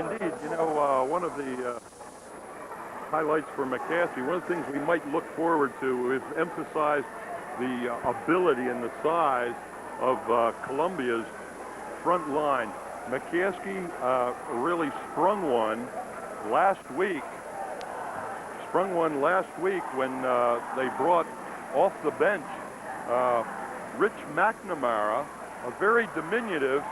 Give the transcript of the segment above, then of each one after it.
Indeed, one of the highlights for McCaskey, one of the things we might look forward to is emphasize the ability and the size of Columbia's front line. McCaskey really sprung one last week when they brought off the bench Rich McNamara, a very diminutive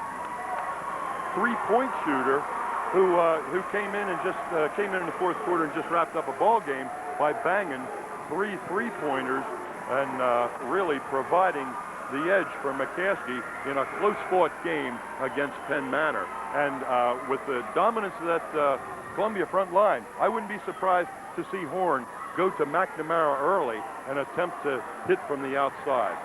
three-point shooter who came in in the fourth quarter and just wrapped up a ball game by banging three-pointers and really providing the edge for McCaskey in a close-fought game against Penn Manor. And with the dominance of that Columbia front line, I wouldn't be surprised to see Horn go to McNamara early and attempt to hit from the outside.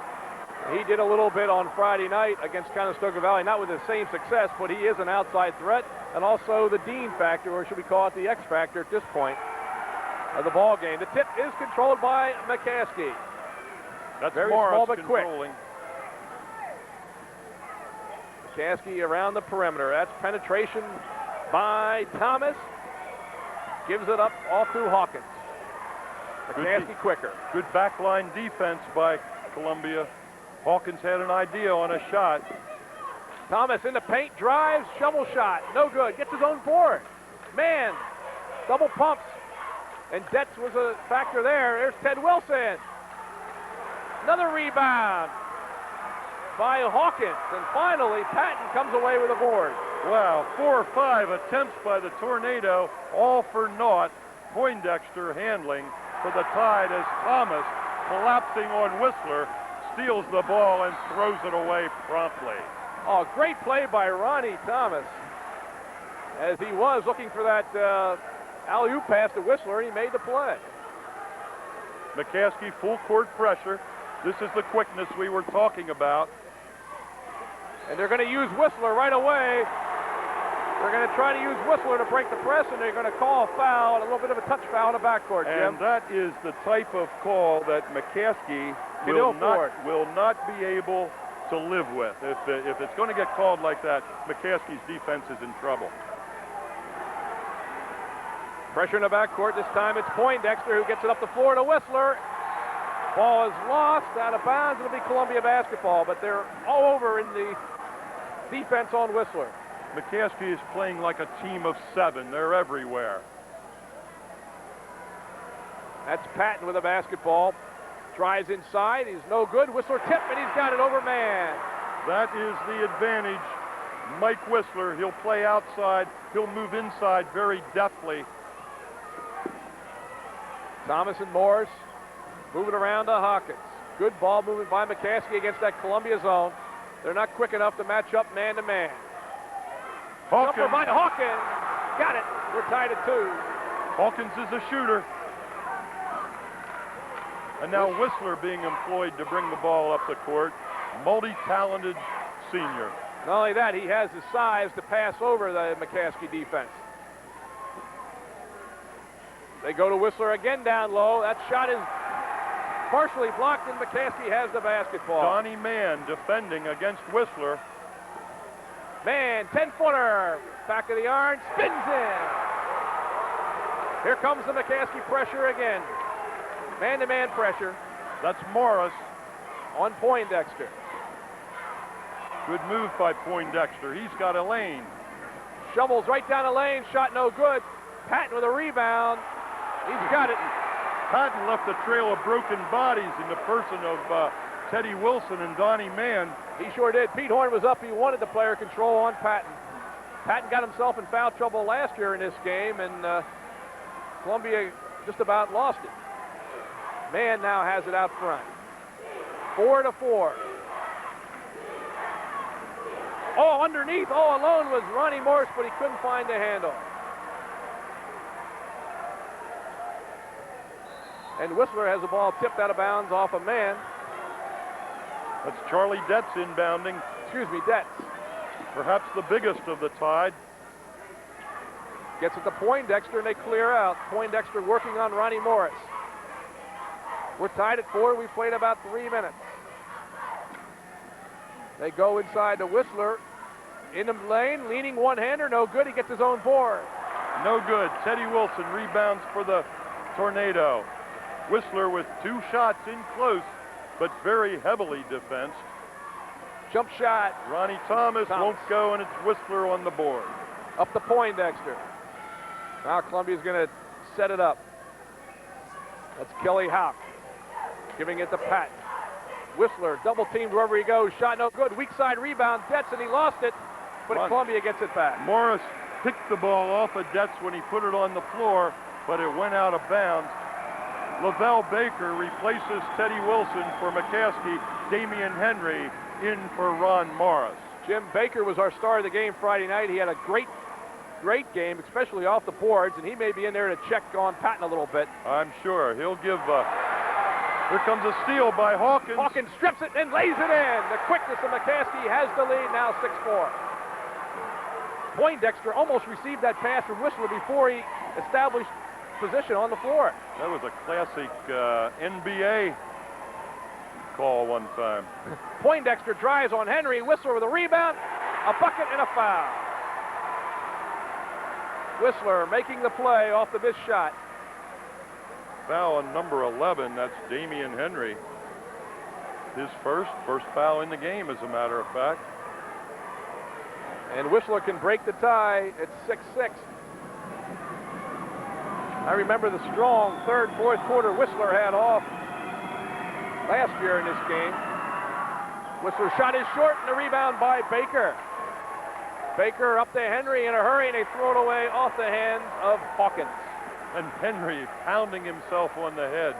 He did a little bit on Friday night against Conestoga Valley, not with the same success, but he is an outside threat and also the Dean factor, or should we call it the X factor at this point of the ball game. The tip is controlled by McCaskey. That's very Morris small but quick. Controlling. McCaskey around the perimeter. That's penetration by Thomas. Gives it up off to Hawkins. McCaskey quicker. Good backline defense by Columbia. Hawkins had an idea on a shot. Thomas in the paint, drives, shovel shot. No good. Gets his own board. Man, double pumps. And Detz was a factor there. There's Ted Wilson. Another rebound by Hawkins. And finally, Patton comes away with a board. Wow, 4 or 5 attempts by the Tornado, all for naught. Poindexter handling for the Tide as Thomas, collapsing on Whistler, steals the ball and throws it away promptly. Oh, great play by Ronnie Thomas, as he was looking for that alley-oop pass to Whistler, and he made the play. McCaskey full court pressure. This is the quickness we were talking about. And they're going to use Whistler right away. They're going to try to use Whistler to break the press, and they're going to call a foul, and a little bit of a touch foul in the backcourt, Jim. And that is the type of call that McCaskey will not be able to live with. If it's going to get called like that, McCaskey's defense is in trouble. Pressure in the backcourt. This time it's Poindexter who gets it up the floor to Whistler. Ball is lost, out of bounds. It'll be Columbia basketball, but they're all over in the defense on Whistler. McCaskey is playing like a team of 7. They're everywhere. That's Patton with a basketball. Tries inside. He's no good. Whistler tip, and he's got it over man. That is the advantage. Mike Whistler, he'll play outside. He'll move inside very deftly. Thomas and Morris moving around to Hawkins. Good ball movement by McCaskey against that Columbia zone. They're not quick enough to match up man-to-man. Jumper by Hawkins. Got it. We're tied at 2. Hawkins is a shooter. And now Whistler being employed to bring the ball up the court. Multi-talented senior. Not only that, he has the size to pass over the McCaskey defense. They go to Whistler again down low. That shot is partially blocked, and McCaskey has the basketball. Donnie Mann defending against Whistler. Man, 10-footer. Back of the iron, spins in. Here comes the McCaskey pressure again. Man-to-man pressure. That's Morris. On Poindexter. Good move by Poindexter. He's got a lane. Shovels right down the lane. Shot no good. Patton with a rebound. He's got it. Patton left a trail of broken bodies in the person of Teddy Wilson and Donnie Mann. He sure did. Pete Horn was up. He wanted the player control on Patton. Patton got himself in foul trouble last year in this game, and Columbia just about lost it. Mann now has it out front. 4-4. Oh, underneath, all alone was Ronnie Morse, but he couldn't find the handle. And Whistler has the ball tipped out of bounds off a man. That's Charlie Detz inbounding. Excuse me, Detz. Perhaps the biggest of the Tide. Gets it to Poindexter, and they clear out. Poindexter working on Ronnie Morris. We're tied at 4. We've played about 3 minutes. They go inside to Whistler. in the lane, leaning one-hander, no good. He gets his own board. No good. Teddy Wilson rebounds for the Tornado. Whistler with 2 shots in close, but very heavily defensed. Jump shot. Ronnie Thomas won't go, and it's Whistler on the board. Up to Poindexter. Now Columbia's going to set it up. That's Kelly Houck giving it to Patton. Whistler double teamed wherever he goes. Shot no good. Weak side rebound. Detz, and he lost it, but Columbia gets it back. Morris picked the ball off of Detz when he put it on the floor, but it went out of bounds. Lavelle Baker replaces Teddy Wilson for McCaskey. Damian Henry in for Ron Morris. Jim Baker was our star of the game Friday night. He had a great game, especially off the boards, and he may be in there to check on Patton a little bit. I'm sure. He'll give... here comes a steal by Hawkins. Hawkins strips it and lays it in. The quickness of McCaskey has the lead, now 6-4. Poindexter almost received that pass from Whistler before he established position on the floor. That was a classic NBA call one time. Poindexter drives on Henry. Whistler with a rebound, a bucket, and a foul. Whistler making the play off the missed shot. Foul on number 11, that's Damian Henry. His first foul in the game, as a matter of fact. And Whistler can break the tie. It's 6-6. I remember the strong third, fourth quarter Whistler had off last year in this game. Whistler shot is short, and the rebound by Baker. Baker up to Henry in a hurry, and they throw it away off the hands of Hawkins. And Henry pounding himself on the head.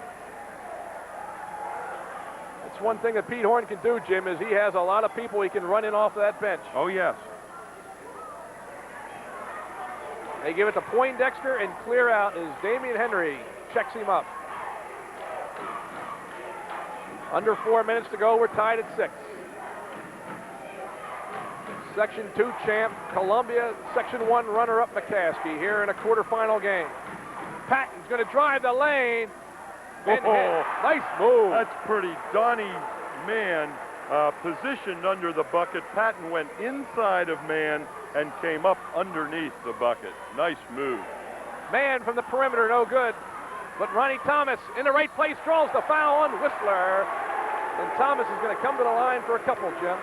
It's one thing that Pete Horn can do, Jim, is he has a lot of people he can run in off of that bench. Oh, yes. They give it to Poindexter, and clear out as Damian Henry checks him up. Under 4 minutes to go, we're tied at 6. Section 2 champ Columbia, Section 1 runner-up McCaskey here in a quarterfinal game. Patton's going to drive the lane. Nice move. That's pretty. Donnie Mann positioned under the bucket. Patton went inside of Mann and came up underneath the bucket. Nice move. Mann from the perimeter, no good. But Ronnie Thomas in the right place draws the foul on Whistler. And Thomas is going to come to the line for a couple, Jim.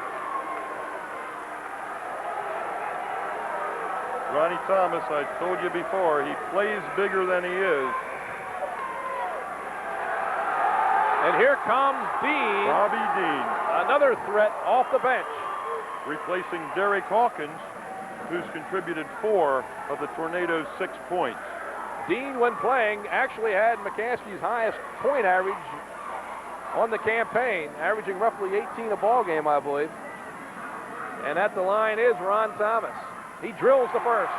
Ronnie Thomas, I told you before, he plays bigger than he is. And here comes Dean. Bobby Dean. Another threat off the bench. Replacing Derek Hawkins, who's contributed 4 of the Tornado's 6 points. Dean, when playing, actually had McCaskey's highest point average on the campaign, averaging roughly 18 a ball game, I believe. And at the line is Ron Thomas. He drills the first.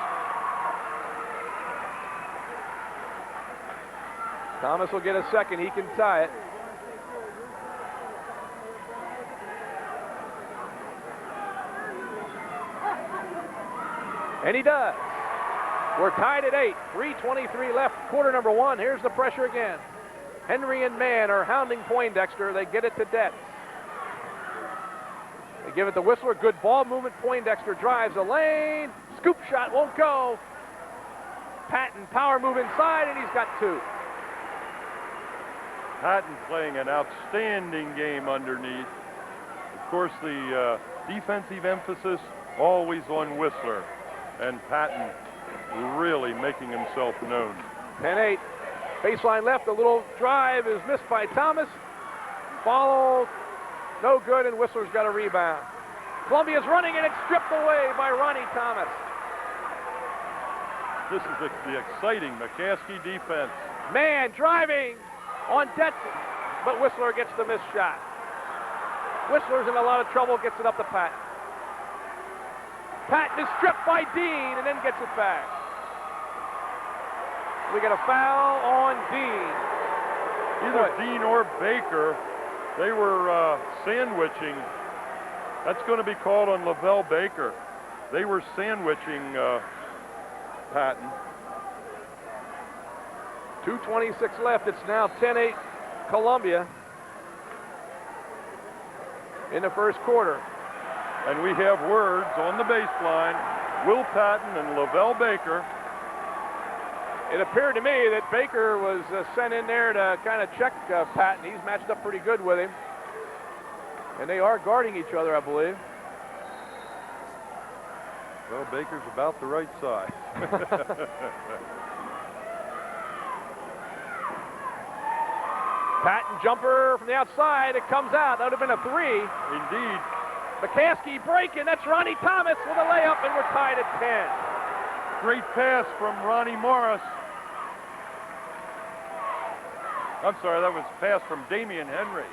Thomas will get a second. He can tie it. And he does. We're tied at 8. 3:23 left. Quarter number 1. Here's the pressure again. Henry and Mann are hounding Poindexter. They get it to Detz. They give it to Whistler. Good ball movement. Poindexter drives the lane. Scoop shot won't go. Patton power move inside, and he's got 2. Patton playing an outstanding game underneath. Of course, the defensive emphasis always on Whistler. And Patton really making himself known. 10-8. Baseline left. A little drive is missed by Thomas. Follow. No good, and Whistler's got a rebound. Columbia's running, and it's stripped away by Ronnie Thomas. This is the exciting McCaskey defense. Mann driving on Detz, but Whistler gets the missed shot. Whistler's in a lot of trouble, gets it up to Patton. Patton is stripped by Dean and then gets it back. We got a foul on Dean. Either Dean or Baker, they were sandwiching. That's going to be called on Lavelle Baker. They were sandwiching Patton. 2:26 left. It's now 10-8 Columbia in the first quarter. And we have words on the baseline. Will Patton and Lavelle Baker. It appeared to me that Baker was sent in there to kind of check Patton. He's matched up pretty good with him. And they are guarding each other, I believe. Well, Baker's about the right size. Patton jumper from the outside. It comes out. That would have been a 3. Indeed. McCaskey breaking. That's Ronnie Thomas with a layup, and we're tied at 10. Great pass from Ronnie Morris. I'm sorry, that was a pass from Damian Henry.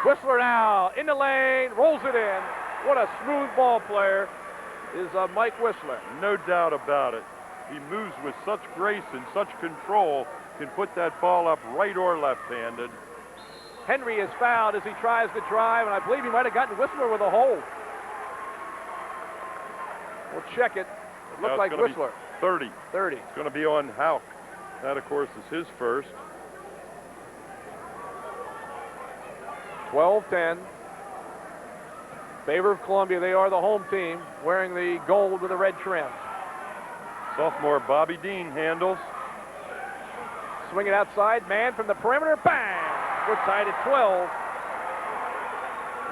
Whistler now in the lane, rolls it in. What a smooth ball player is Mike Whistler. No doubt about it. He moves with such grace and such control, can put that ball up right or left-handed. Henry is fouled as he tries to drive, and I believe he might have gotten Whistler with a hold. We'll check it. It looked like Whistler. 30. 30. It's going to be on Hauk. That, of course, is his first. 12-10. Favor of Columbia. They are the home team, wearing the gold with the red trim. Sophomore Bobby Dean handles. Swing it outside. Man from the perimeter. Bang! We're tied at 12.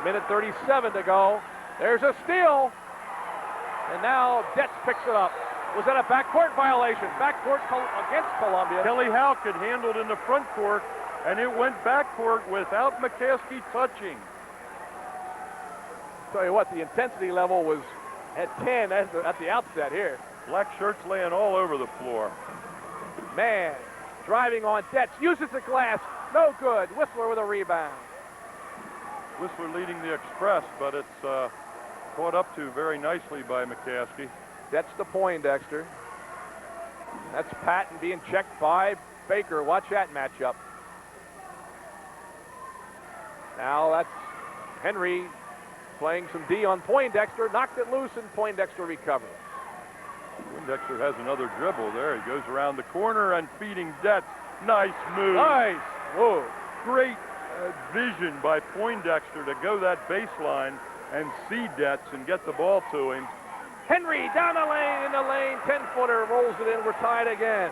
Minute 37 to go. There's a steal. And now Detz picks it up. Was that a backcourt violation? Backcourt against Columbia. Kelly Hauk had handled in the front court, and it went backcourt without McCaskey touching. Tell you what, the intensity level was at 10 at the outset here. Black shirts laying all over the floor. Man, driving on Detz, uses the glass, no good. Whistler with a rebound. Whistler leading the Express, but it's caught up to very nicely by McCaskey. Detz to Poindexter. That's Patton being checked by Baker. Watch that matchup. Now that's Henry playing some D on Poindexter. Knocked it loose, and Poindexter recovered. Poindexter has another dribble there. He goes around the corner and feeding Detz. Nice move. Nice move. Great vision by Poindexter to go that baseline and see Detz and get the ball to him. Henry down the lane, in the lane, 10-footer, rolls it in. We're tied again.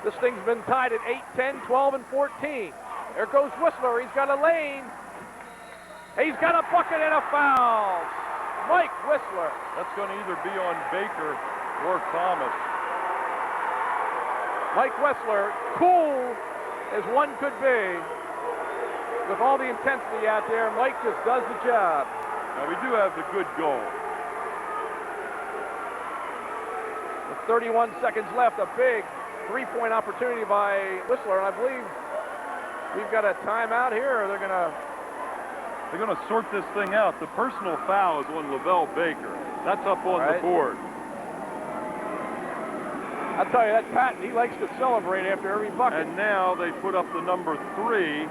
This thing's been tied at 8, 10, 12, and 14. There goes Whistler. He's got a lane. He's got a bucket and a foul. Mike Whistler. That's going to either be on Baker or Thomas. Mike Whistler, cool as one could be. With all the intensity out there, Mike just does the job. Now we do have the good goal. With 31 seconds left, a big three-point opportunity by Whistler, and I believe we've got a timeout here, or they're going to sort this thing out. The personal foul is on Lavelle Baker. That's up on the board. I'll tell you, that Patton, he likes to celebrate after every bucket. And now they put up the number 3,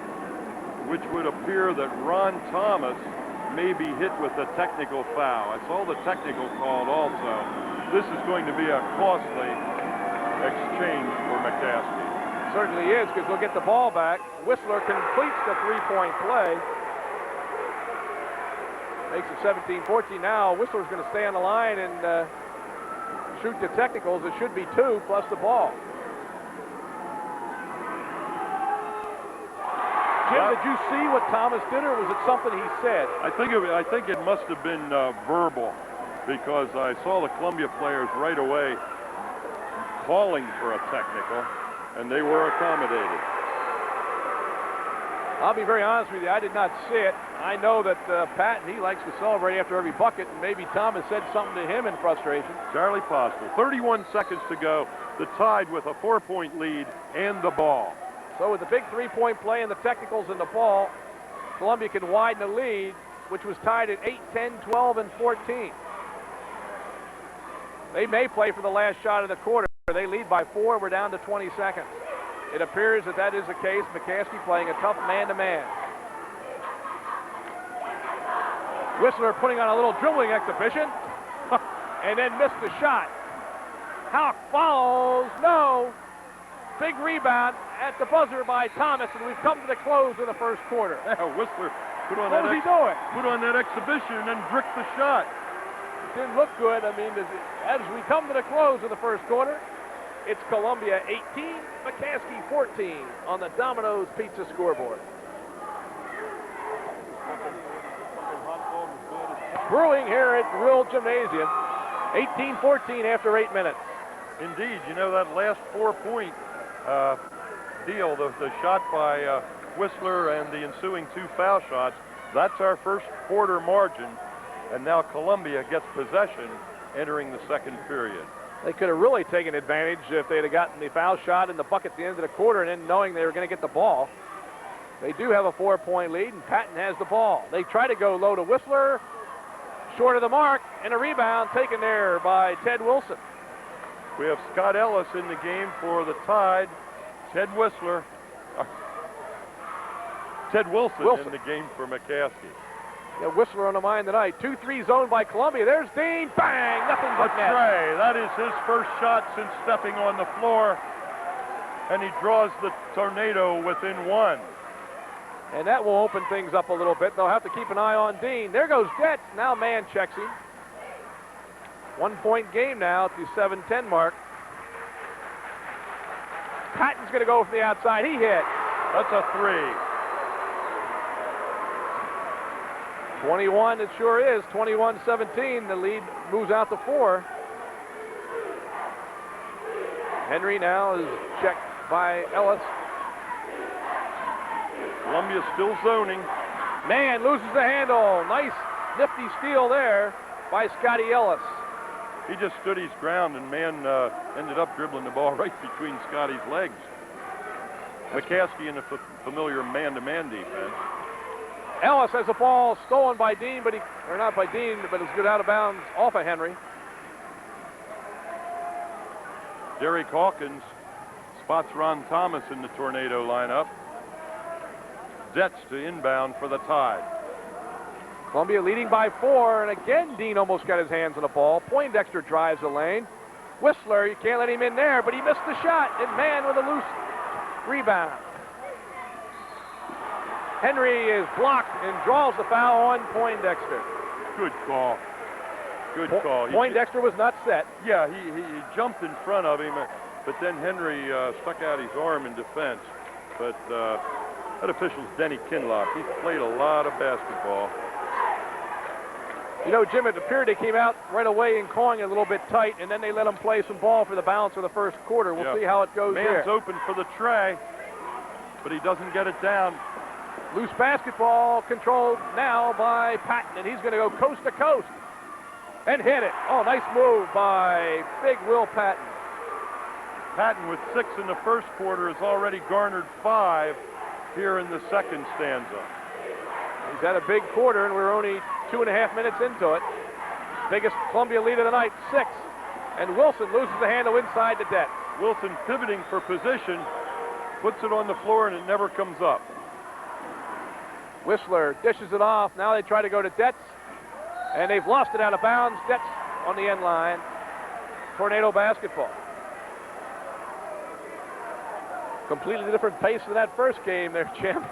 which would appear that Ron Thomas may be hit with a technical foul. I saw the technical called also. This is going to be a costly exchange for McCaskey. Certainly is, because we'll get the ball back. Whistler completes the three-point play. Makes it 17-14. Now Whistler's going to stay on the line and shoot the technicals. It should be 2 plus the ball. Jim, did you see what Thomas did, or was it something he said? I think it must have been verbal, because I saw the Columbia players right away calling for a technical, and they were accommodated. I'll be very honest with you, I did not see it. I know that Patton, he likes to celebrate after every bucket, and maybe Thomas said something to him in frustration. Entirely possible. 31 seconds to go. The Tide with a 4-point lead and the ball. So with the big three-point play and the technicals and the ball, Columbia can widen the lead, which was tied at 8, 10, 12, and 14. They may play for the last shot of the quarter. They lead by 4. We're down to 20 seconds. It appears that is the case. McCaskey playing a tough man-to-man. Whistler putting on a little dribbling exhibition and then missed the shot. Hauk follows. No. Big rebound at the buzzer by Thomas, and we've come to the close of the first quarter. Whistler What was he doing? Put on that exhibition and then brick the shot. Didn't look good. I mean, as we come to the close of the first quarter, it's Columbia 18, McCaskey 14 on the Domino's Pizza scoreboard. Brewing here at Real Gymnasium, 18-14 after 8 minutes. Indeed, you know that last 4-point deal, the shot by Whistler and the ensuing 2 foul shots, that's our first quarter margin, and now Columbia gets possession entering the second period. They could have really taken advantage if they'd have gotten the foul shot in the bucket at the end of the quarter and then knowing they were going to get the ball. They do have a 4-point lead, and Patton has the ball. They try to go low to Whistler, short of the mark, and a rebound taken there by Ted Wilson. We have Scott Ellis in the game for the Tide. Ted Wilson in the game for McCaskey. Yeah, Whistler on the mind tonight. 2-3 zone by Columbia. There's Dean. Bang! Nothing but net. Trey. That is his first shot since stepping on the floor. And he draws the Tornado within 1. And that will open things up a little bit. They'll have to keep an eye on Dean. There goes Getz. Now man checks him. 1-point game now at the 7-10 mark. Patton's going to go from the outside. He hit. That's a 3. 21, it sure is. 21-17. The lead moves out to 4. Henry now is checked by Ellis. Columbia still zoning. Man loses the handle. Nice, nifty steal there by Scotty Ellis. He just stood his ground, and man ended up dribbling the ball right between Scotty's legs. McCaskey in a familiar man-to-man defense. Ellis has the ball stolen by Dean, but not by Dean, but it's good out of bounds off of Henry. Derek Hawkins spots Ron Thomas in the Tornado lineup. Jets to inbound for the Tide. Columbia leading by 4, and again Dean almost got his hands on the ball. Poindexter drives the lane. Whistler, you can't let him in there, but he missed the shot, and man with a loose rebound. Henry is blocked and draws the foul on Poindexter. Good call. Good call. Poindexter was not set. Yeah, he jumped in front of him, but then Henry stuck out his arm in defense. But that official's Denny Kinlock. He's played a lot of basketball. You know, Jim, it appeared they came out right away and calling it a little bit tight, and then they let him play some ball for the balance of the first quarter. We'll see how it goes there. Man's open for the tray, but he doesn't get it down. Loose basketball controlled now by Patton, and he's going to go coast to coast and hit it. Oh, nice move by big Will Patton. Patton with 6 in the first quarter has already garnered 5 here in the second stanza. He's had a big quarter, and we're only 2.5 minutes into it. Biggest Columbia lead of the night, 6. And Wilson loses the handle inside the deck. Wilson pivoting for position, puts it on the floor, and it never comes up. Whistler dishes it off. Now they try to go to Detz, and they've lost it out of bounds. Detz on the end line. Tornado basketball. Completely different pace than that first game there, Jim.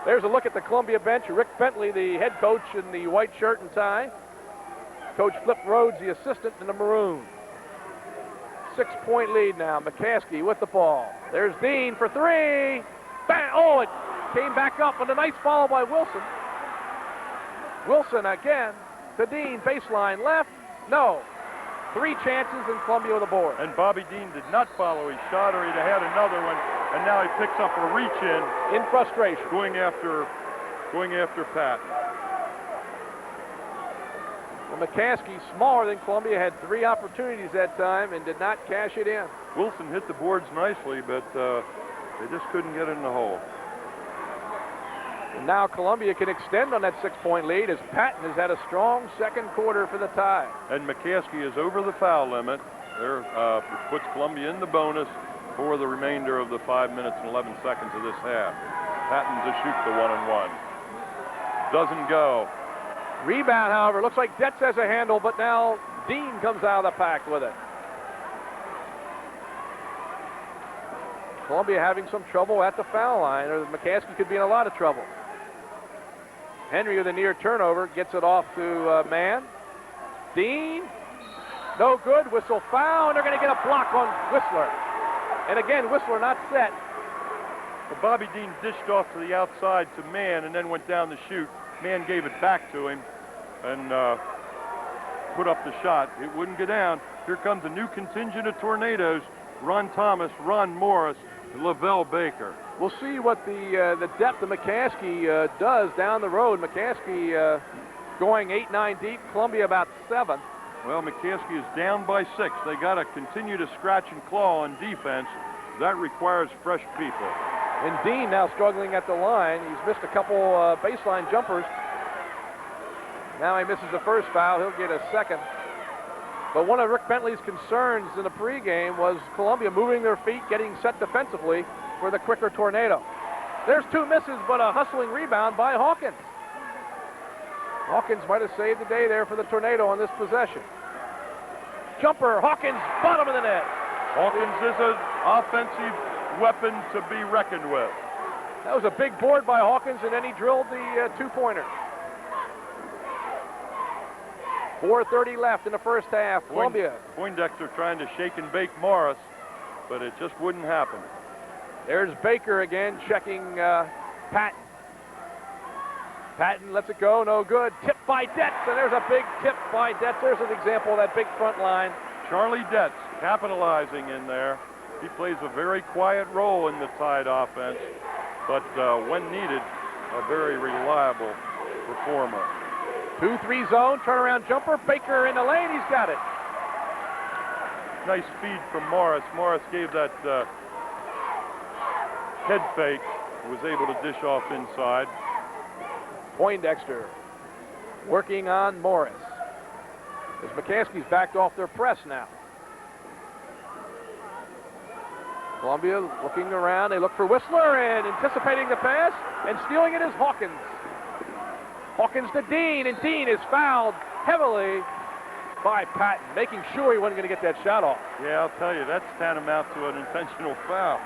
There's a look at the Columbia bench. Rick Bentley, the head coach, in the white shirt and tie. Coach Flip Rhodes, the assistant, in the maroon. 6-point lead now. McCaskey with the ball. There's Dean for 3. Bang! Oh, it came back up with a nice follow by Wilson. Wilson again to Dean. Baseline left. No. 3 chances and Columbia with the board. And Bobby Dean did not follow his shot, or he'd have had another one. And now he picks up a reach in frustration, going after Pat. Well, McCaskey, smaller than Columbia, had 3 opportunities that time and did not cash it in. Wilson hit the boards nicely, but they just couldn't get in the hole. And now Columbia can extend on that 6-point lead as Patton has had a strong second quarter for the Tide. And McCaskey is over the foul limit. There puts Columbia in the bonus for the remainder of the 5 minutes and 11 seconds of this half. Patton to shoot the 1-and-1. Doesn't go. Rebound, however, looks like Detz has a handle, but now Dean comes out of the pack with it. Columbia having some trouble at the foul line, or McCaskey could be in a lot of trouble. Henry with a near turnover gets it off to Mann. Dean, no good. Whistle foul, and they're going to get a block on Whistler. And again, Whistler not set. Well, Bobby Dean dished off to the outside to Mann and then went down the chute. Mann gave it back to him and put up the shot. It wouldn't go down. Here comes a new contingent of Tornadoes. Ron Thomas, Ron Morris, and Lavelle Baker. We'll see what the depth of McCaskey does down the road. McCaskey going 8-9 deep. Columbia about 7th. Well, McCaskey is down by 6. They got to continue to scratch and claw on defense. That requires fresh people. And Dean now struggling at the line. He's missed a couple baseline jumpers. Now he misses the first foul. He'll get a second. But one of Rick Bentley's concerns in the pregame was Columbia moving their feet, getting set defensively for the quicker Tornado. There's 2 misses, but a hustling rebound by Hawkins. Hawkins might have saved the day there for the Tornado on this possession. Jumper, Hawkins, bottom of the net. Hawkins is an offensive weapon to be reckoned with. That was a big board by Hawkins, and then he drilled the 2-pointer. 4:30 left in the first half. Columbia. Poindexter trying to shake and bake Morris, but it just wouldn't happen. There's Baker again checking Patton. Patton lets it go, no good. Tip by Detz, and there's a big tip by Detz. There's an example of that big front line. Charlie Detz capitalizing in there. He plays a very quiet role in the Tide offense, but when needed, a very reliable performer. 2-3 zone, turnaround jumper. Baker in the lane, he's got it. Nice feed from Morris. Morris gave that head fake, was able to dish off inside. Poindexter working on Morris. As McCaskey's backed off their press now. Columbia looking around. They look for Whistler and anticipating the pass, and stealing it is Hawkins. Hawkins to Dean, and Dean is fouled heavily by Patton, making sure he wasn't going to get that shot off. Yeah, I'll tell you, that's tantamount to an intentional foul.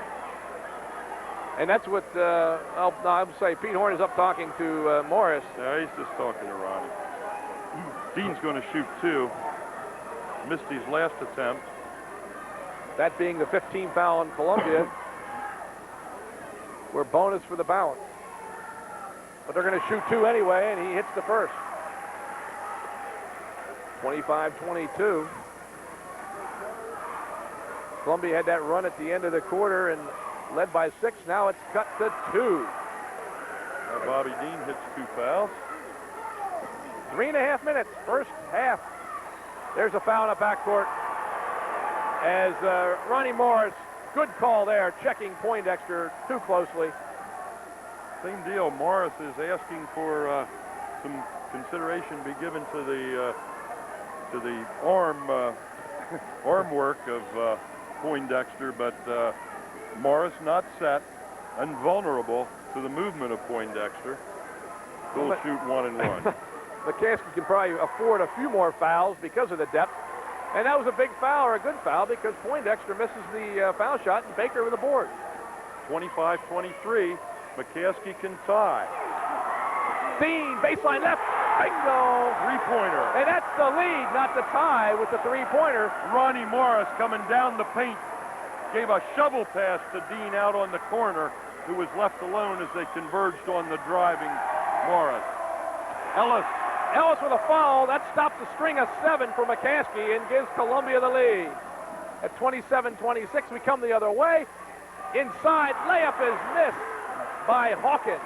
And that's what I would say. Pete Horn is up talking to Morris. Yeah, he's just talking to Ronnie. Dean's going to shoot 2. Missed his last attempt. That being the 15th foul on Columbia. We're bonus for the balance. But they're going to shoot 2 anyway, and he hits the first. 25-22. Columbia had that run at the end of the quarter and led by 6. Now it's cut to 2. Now Bobby Dean hits 2 fouls. 3.5 minutes, first half. There's a foul in the backcourt as Ronnie Morris, good call there, checking Poindexter too closely. Same deal. Morris is asking for some consideration be given to the arm work of Poindexter, but Morris not set and vulnerable to the movement of Poindexter. He'll shoot 1 and 1. McCaskey can probably afford a few more fouls because of the depth. And that was a big foul, or a good foul, because Poindexter misses the foul shot and Baker with the board. 25-23. McCaskey can tie. Dean, baseline left, bingo! 3-pointer. And that's the lead, not the tie with the 3-pointer. Ronnie Morris coming down the paint. Gave a shovel pass to Dean out on the corner, who was left alone as they converged on the driving Morris. Ellis with a foul. That stops a string of 7 for McCaskey and gives Columbia the lead. At 27-26, we come the other way. Inside, layup is missed by Hawkins.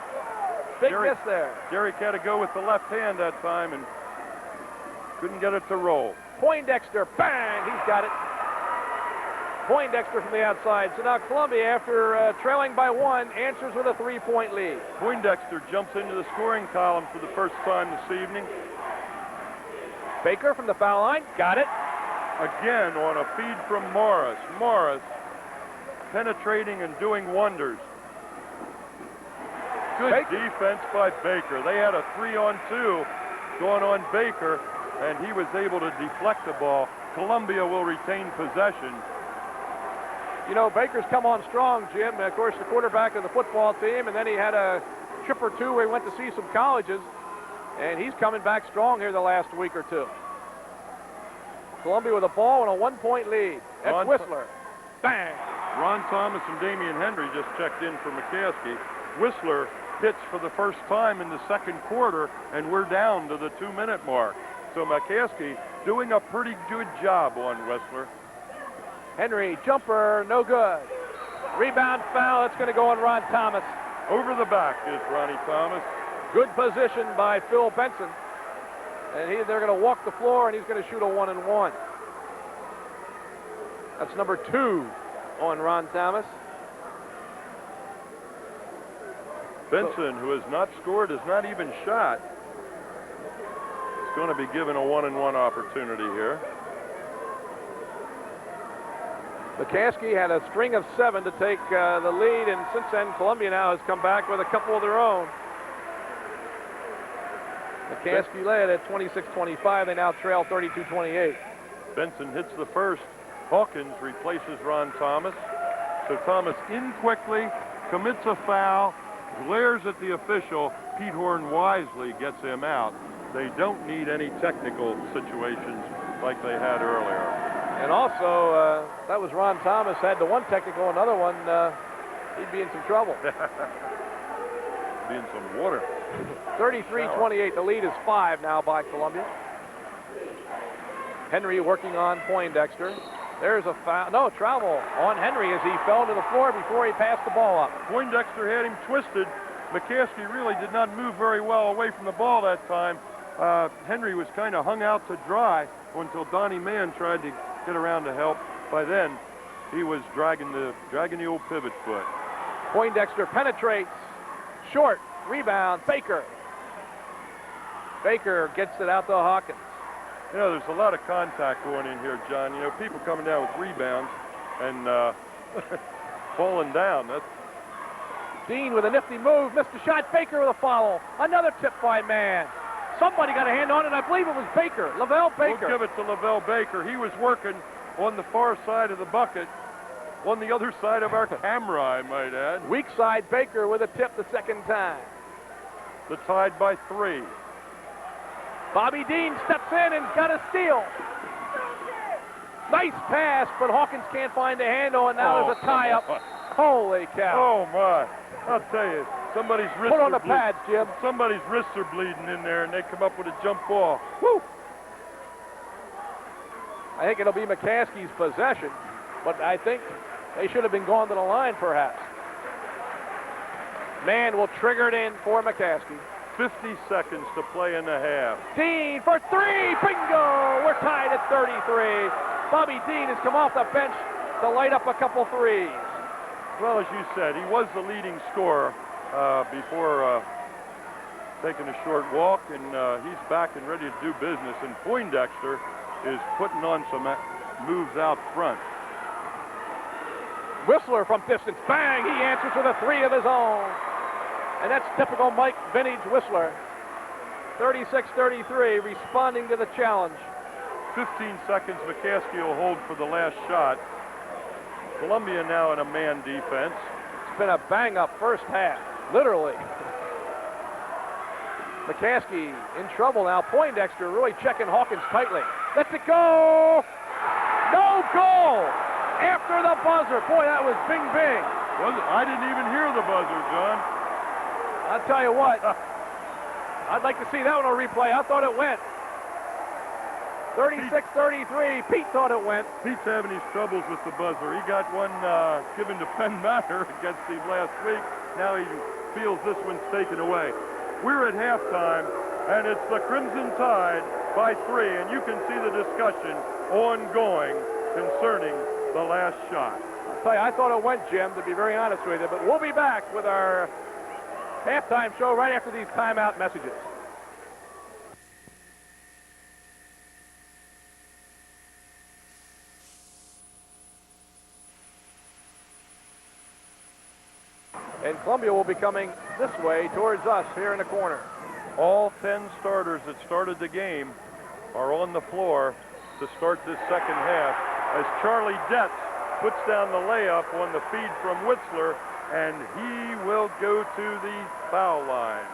Big miss there. Derek had to go with the left hand that time and couldn't get it to roll. Poindexter, bang, he's got it. Poindexter from the outside. So now Columbia, after trailing by 1, answers with a 3-point lead. Poindexter jumps into the scoring column for the first time this evening. Baker from the foul line, got it. Again on a feed from Morris. Morris penetrating and doing wonders. Good defense by Baker. They had a 3-on-2 going on Baker, and he was able to deflect the ball. Columbia will retain possession. You know, Baker's come on strong, Jim. Of course, the quarterback of the football team, and then he had a trip or two where he went to see some colleges. And he's coming back strong here the last week or two. Columbia with a ball and a 1-point lead. That's Whistler. Bang! Ron Thomas and Damian Henry just checked in for McCaskey. Whistler hits for the first time in the second quarter, and we're down to the 2-minute mark. So McCaskey doing a pretty good job on Whistler. Henry, jumper, no good. Rebound foul, it's going to go on Ron Thomas. Over the back is Ronnie Thomas. Good position by Phil Benson. And they're going to walk the floor, and he's going to shoot a 1-and-1. That's number 2 on Ron Thomas. Benson, who has not scored, has not even shot, is going to be given a 1-and-1 opportunity here. McCaskey had a string of 7 to take the lead, and since then, Columbia now has come back with a couple of their own. McCaskey led at 26-25. They now trail 32-28. Benson hits the first. Hawkins replaces Ron Thomas. So Thomas in quickly, commits a foul, glares at the official. Pete Horn wisely gets him out. They don't need any technical situations like they had earlier. And also, that was Ron Thomas had the one technical, another one, he'd be in some trouble. Be in some water. 33-28. The lead is 5 now by Columbia. Henry working on Poindexter. There's a foul. No, travel on Henry as he fell to the floor before he passed the ball up. Poindexter had him twisted. McCaskey really did not move very well away from the ball that time. Henry was kind of hung out to dry until Donnie Mann tried to get around to help. By then, he was dragging the old pivot foot. Poindexter penetrates. Short. Rebound. Baker. Baker gets it out to Hawkins. You know, there's a lot of contact going in here, John. You know, people coming down with rebounds and falling down. That's... Dean with a nifty move. Missed the shot. Baker with a foul. Another tip by Mann. Somebody got a hand on it. I believe it was Baker. Lavelle Baker. We'll give it to Lavelle Baker. He was working on the far side of the bucket, on the other side of our camera, I might add. Weak side Baker with a tip the second time. The tied by 3. Bobby Dean steps in and got a steal. Nice pass, but Hawkins can't find a handle, and now there's a tie-up. Holy cow. Oh, my. I'll tell you, somebody's wrists Put on are the pads, Jim. Somebody's wrists are bleeding in there, and they come up with a jump ball. Woo! I think it'll be McCaskey's possession, but I think they should have been going to the line, perhaps. Mann will trigger it in for McCaskey. 50 seconds to play in the half. Dean for 3, bingo! We're tied at 33. Bobby Dean has come off the bench to light up a couple threes. Well, as you said, he was the leading scorer before taking a short walk, and he's back and ready to do business. And Poindexter is putting on some moves out front. Whistler from distance, bang! He answers with a 3 of his own. And that's typical Mike Vintage Whistler. 36-33, responding to the challenge. 15 seconds, McCaskey will hold for the last shot. Columbia now in a man defense. It's been a bang-up first half, literally. McCaskey in trouble now. Poindexter really checking Hawkins tightly. Lets it go! No goal! After the buzzer. Boy, that was bing-bing. I didn't even hear the buzzer, John. I'll tell you what. I'd like to see that one on replay. I thought it went. 36-33. Pete thought it went. Pete's having his troubles with the buzzer. He got one given to Penn Matter against him last week. Now he feels this one's taken away. We're at halftime, and it's the Crimson Tide by 3, and you can see the discussion ongoing concerning the last shot. I'll tell you, I thought it went, Jim, to be very honest with you, but we'll be back with our halftime show right after these timeout messages. And Columbia will be coming this way towards us here in the corner. All 10 starters that started the game are on the floor to start this second half as Charlie Detz puts down the layup on the feed from Whistler, and he will go to the foul line.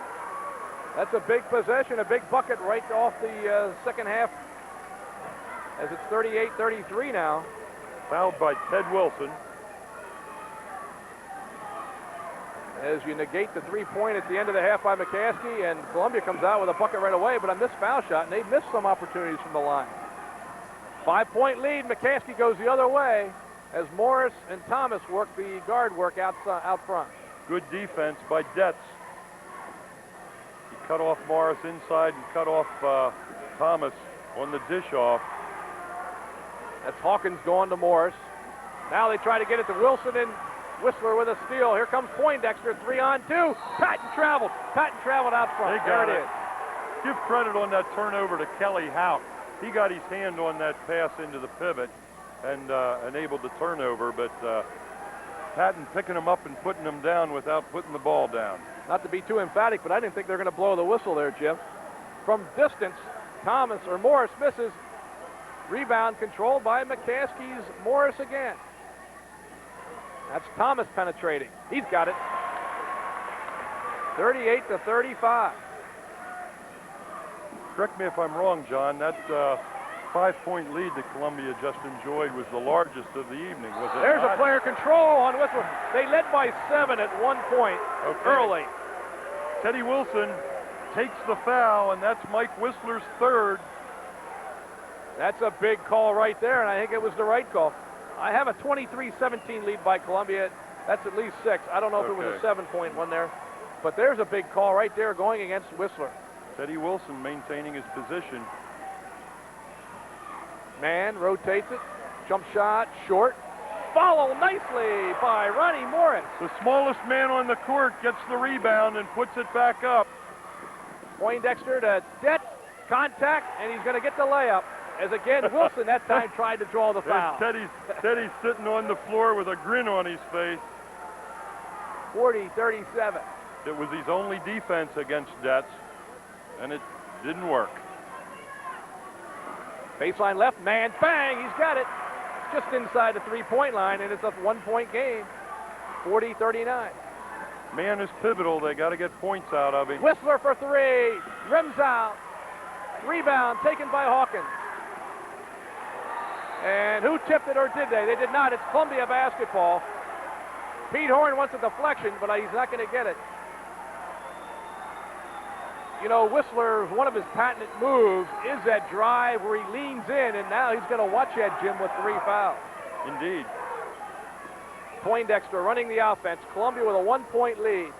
That's a big possession, a big bucket right off the second half, as it's 38-33 now. Fouled by Ted Wilson. As you negate the three-point at the end of the half by McCaskey, and Columbia comes out with a bucket right away, but on this foul shot, and they missed some opportunities from the line. 5-point lead. McCaskey goes the other way as Morris and Thomas work the guard work out front. Good defense by Detz. He cut off Morris inside and cut off Thomas on the dish-off. That's Hawkins going to Morris. Now they try to get it to Wilson, and Whistler with a steal. Here comes Poindexter, 3-on-2. Patton traveled out front. There it is. Give credit on that turnover to Kelly Houck. He got his hand on that pass into the pivot and enabled the turnover, but Patton picking him up and putting him down without putting the ball down. Not to be too emphatic, but I didn't think they were going to blow the whistle there, Jim. From distance, Morris misses. Rebound controlled by McCaskey's Morris again. That's Thomas penetrating. He's got it. 38-35. Correct me if I'm wrong, John. That 5-point lead that Columbia just enjoyed was the largest of the evening, was it? There's a player control on Whistler. They led by 7 at one point early. Teddy Wilson takes the foul, and that's Mike Whistler's third. That's a big call right there, and I think it was the right call. I have a 23-17 lead by Columbia. That's at least 6. I don't know if it was a 7-point one there, but there's a big call right there going against Whistler. Teddy Wilson maintaining his position. Man rotates it. Jump shot, short. Follow nicely by Ronnie Morris. The smallest man on the court gets the rebound and puts it back up. Poindexter to Detz, contact, and he's going to get the layup. As again, Wilson that time tried to draw the foul. Teddy's sitting on the floor with a grin on his face. 40-37. It was his only defense against Detz, and it didn't work. Baseline left, man, bang, he's got it. Just inside the three-point line, and it's a one-point game. 40-39. Man is pivotal. They got to get points out of him. Whistler for 3. Rims out. Rebound taken by Hawkins. And who tipped it, or did they? They did not. It's Columbia basketball. Pete Horn wants a deflection, but he's not going to get it. You know, Whistler, one of his patented moves is that drive where he leans in, and now he's going to watch that, Jim, with 3 fouls. Indeed. Poindexter running the offense. Columbia with a 1-point lead.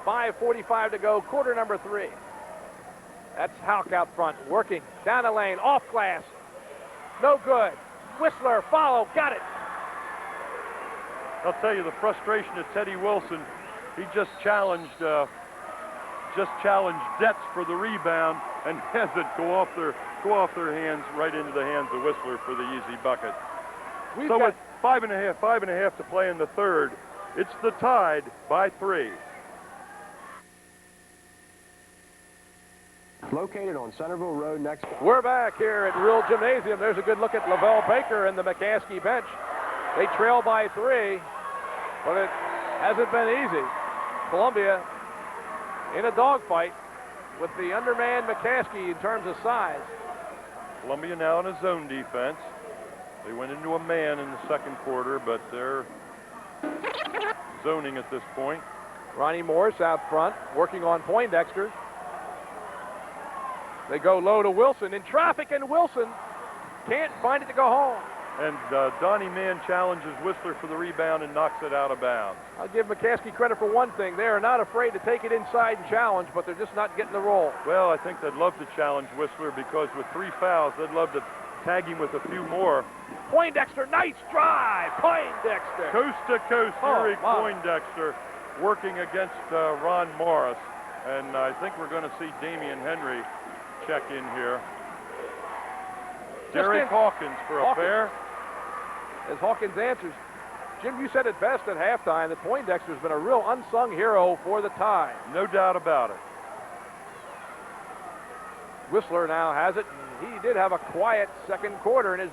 5:45 to go, quarter number 3. That's Houck out front, working down the lane, off glass. No good. Whistler, follow, got it. I'll tell you, the frustration of Teddy Wilson, he just challenged Detz for the rebound and has it go off their hands right into the hands of Whistler for the easy bucket. So with 5.5 to play in the third, it's the Tide by 3. Located on Centerville Road next. We're back here at Real Gymnasium. There's a good look at Lavelle Baker and the McCaskey bench. They trail by 3, but it hasn't been easy. Columbia in a dogfight with the undermanned McCaskey in terms of size. Columbia now in a zone defense. They went into a man in the second quarter, but they're zoning at this point. Ronnie Morris out front, working on Poindexter. They go low to Wilson. In traffic, and Wilson can't find it to go home. And Donnie Mann challenges Whistler for the rebound and knocks it out of bounds. I'll give McCaskey credit for one thing. They are not afraid to take it inside and challenge, but they're just not getting the roll. Well, I think they'd love to challenge Whistler because with 3 fouls, they'd love to tag him with a few more. Poindexter, nice drive. Poindexter. Coast to coast, Eric Poindexter working against Ron Morris. And I think we're going to see Damian Henry check in here. Derek Hawkins for a pair. As Hawkins answers, Jim, you said it best at halftime that Poindexter's been a real unsung hero for the Tide. No doubt about it. Whistler now has it. He did have a quiet second quarter, and as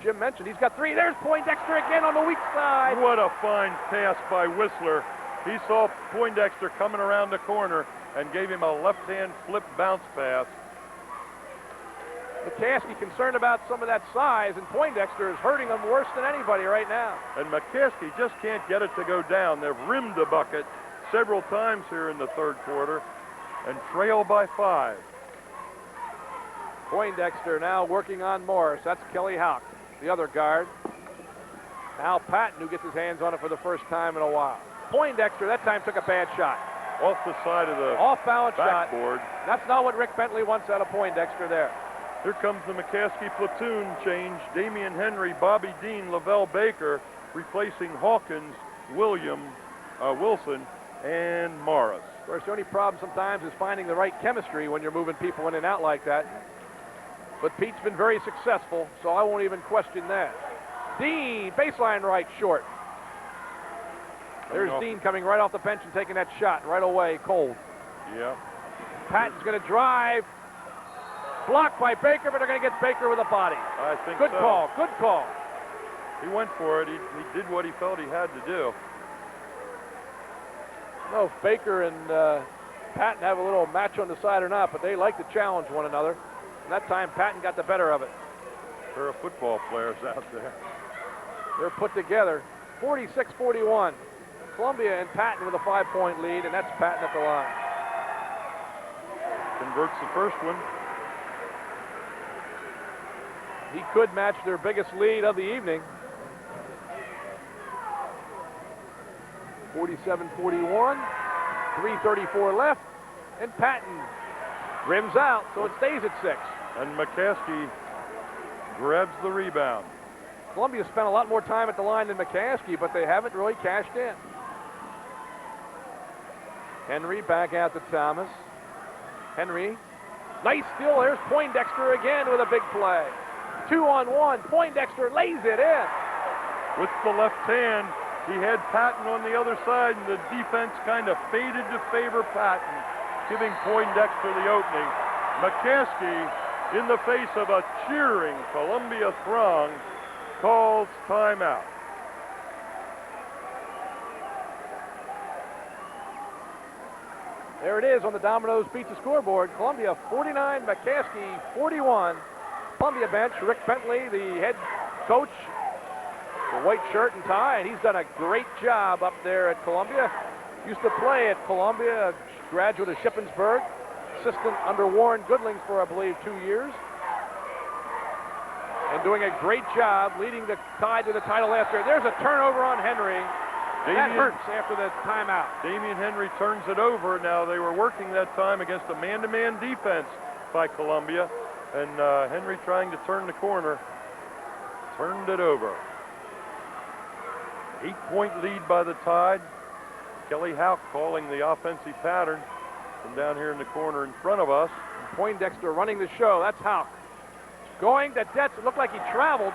Jim mentioned, he's got 3. There's Poindexter again on the weak side. What a fine pass by Whistler. He saw Poindexter coming around the corner, and gave him a left-hand flip bounce pass. McCaskey concerned about some of that size, and Poindexter is hurting him worse than anybody right now. And McCaskey just can't get it to go down. They've rimmed the bucket several times here in the third quarter and trail by 5. Poindexter now working on Morris. That's Kelly Houck, the other guard. Al Patton, who gets his hands on it for the first time in a while. Poindexter that time took a bad shot. Off the side of the off-balance shot. backboard. That's not what Rick Bentley wants out of Poindexter there. Here comes the McCaskey platoon change. Damian Henry, Bobby Dean, Lavelle Baker, replacing Hawkins, Wilson, and Morris. Of course, the only problem sometimes is finding the right chemistry when you're moving people in and out like that. But Pete's been very successful, so I won't even question that. Dean, baseline right, short. There's Dean coming right off the bench and taking that shot right away, cold. Yeah. Patton's going to drive. Blocked by Baker, but they're going to get Baker with a body. I think good so. Call, good call. He went for it. He did what he felt he had to do. I don't know if Baker and Patton have a little match on the side or not, but they like to challenge one another. And that time, Patton got the better of it. There are football players out there. They're put together. 46-41. Columbia and Patton with a 5-point lead, and that's Patton at the line. Converts the first one. He could match their biggest lead of the evening. 47-41, 3:34 left, and Patton rims out, so it stays at 6. And McCaskey grabs the rebound. Columbia spent a lot more time at the line than McCaskey, but they haven't really cashed in. Henry back out to Thomas. Henry, nice steal. There's Poindexter again with a big play. 2-on-1. Poindexter lays it in. With the left hand, he had Patton on the other side, and the defense kind of faded to favor Patton, giving Poindexter the opening. McCaskey, in the face of a cheering Columbia throng, calls timeout. There it is on the Domino's Pizza scoreboard. Columbia 49, McCaskey 41. Columbia bench, Rick Bentley, the head coach, the white shirt and tie, and he's done a great job up there at Columbia. Used to play at Columbia, a graduate of Shippensburg, assistant under Warren Goodlings for, I believe, 2 years. And doing a great job leading the Tide to the title last year. There's a turnover on Henry. That hurts after the timeout. Damian Henry turns it over. Now, they were working that time against a man-to-man defense by Columbia. And Henry trying to turn the corner, turned it over. 8-point lead by the Tide. Kelly Houck calling the offensive pattern from down here in the corner in front of us. Poindexter running the show. That's Houck. Going to Detz. It looked like he traveled.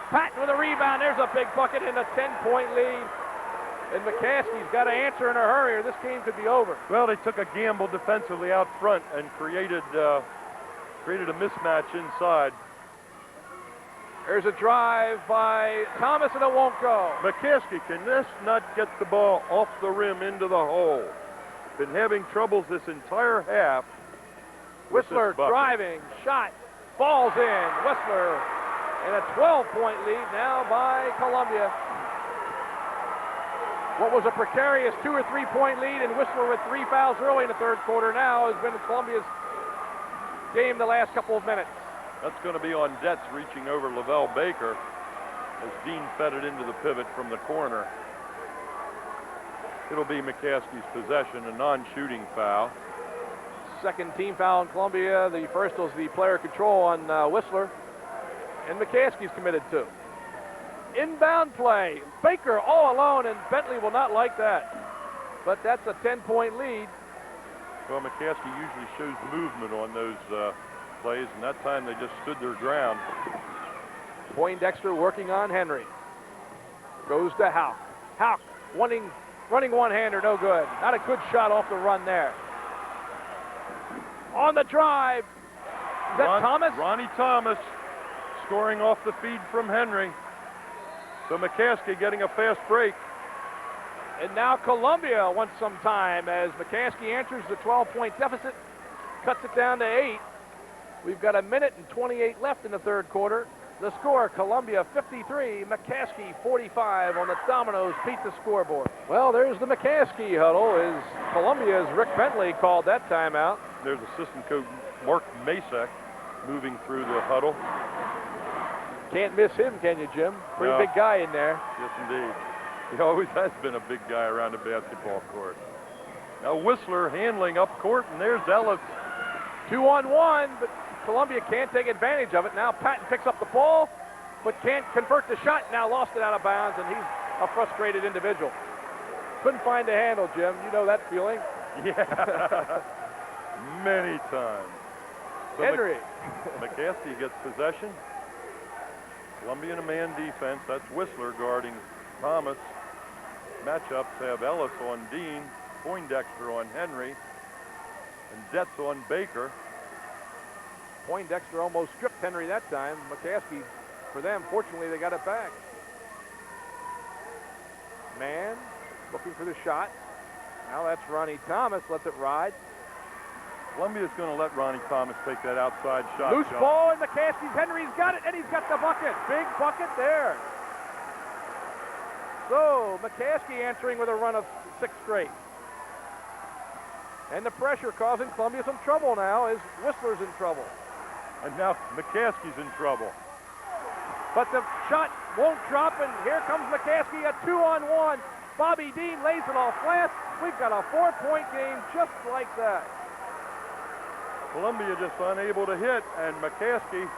Patton with a rebound. There's a big bucket and a 10-point lead. And McCaskey's got to answer in a hurry or this game could be over. Well, they took a gamble defensively out front and created a mismatch inside. There's a drive by Thomas, and it won't go. McCaskey, can this not get the ball off the rim into the hole? Been having troubles this entire half. Whistler driving, shot, falls in. Whistler, and a 12-point lead now by Columbia. What was a precarious 2 or 3 point lead, and Whistler with 3 fouls early in the third quarter now has been Columbia's game the last couple of minutes. That's going to be on Detz reaching over Lavelle Baker as Dean fed it into the pivot from the corner. It'll be McCaskey's possession, a non-shooting foul. Second team foul in Columbia. The first was the player control on Whistler. And McCaskey's committed to. Inbound play. Baker all alone, and Bentley will not like that. But that's a 10-point lead. Well, McCaskey usually shows movement on those plays, and that time they just stood their ground. Poindexter working on Henry. Goes to Houck. Houck running one-hander, no good. Not a good shot off the run there. On the drive. Is that Thomas? Ronnie Thomas scoring off the feed from Henry. So McCaskey getting a fast break. And now Columbia wants some time as McCaskey answers the 12-point deficit, cuts it down to 8. We've got 1:28 left in the third quarter. The score, Columbia 53, McCaskey 45 on the Domino's Pizza scoreboard. Well, there's the McCaskey huddle as Columbia's Rick Bentley called that timeout. There's assistant coach Mark Masek moving through the huddle. Can't miss him, can you, Jim? Pretty No. big guy in there. Yes, indeed. He always has been a big guy around the basketball court. Now Whistler handling up court, and there's Ellis. 2-on-1, but Columbia can't take advantage of it. Now Patton picks up the ball, but can't convert the shot. Now lost it out of bounds, and he's a frustrated individual. Couldn't find the handle, Jim. You know that feeling. Yeah, many times. So Henry. McCaskey gets possession. Columbia in a man defense. That's Whistler guarding Thomas. Matchups have Ellis on Dean, Poindexter on Henry, and Detz on Baker. Poindexter almost stripped Henry that time. McCaskey, for them, fortunately, they got it back. Man, looking for the shot. Now that's Ronnie Thomas, lets it ride. Columbia's going to let Ronnie Thomas take that outside shot. Loose John. ball, and McCaskey's Henry's got it, and he's got the bucket. Big bucket there. So, McCaskey answering with a run of 6 straight. And the pressure causing Columbia some trouble now as Whistler's in trouble. And now McCaskey's in trouble. But the shot won't drop, and here comes McCaskey, a 2-on-1. Bobby Dean lays it off glass. We've got a 4-point game just like that. Columbia just unable to hit, and McCaskey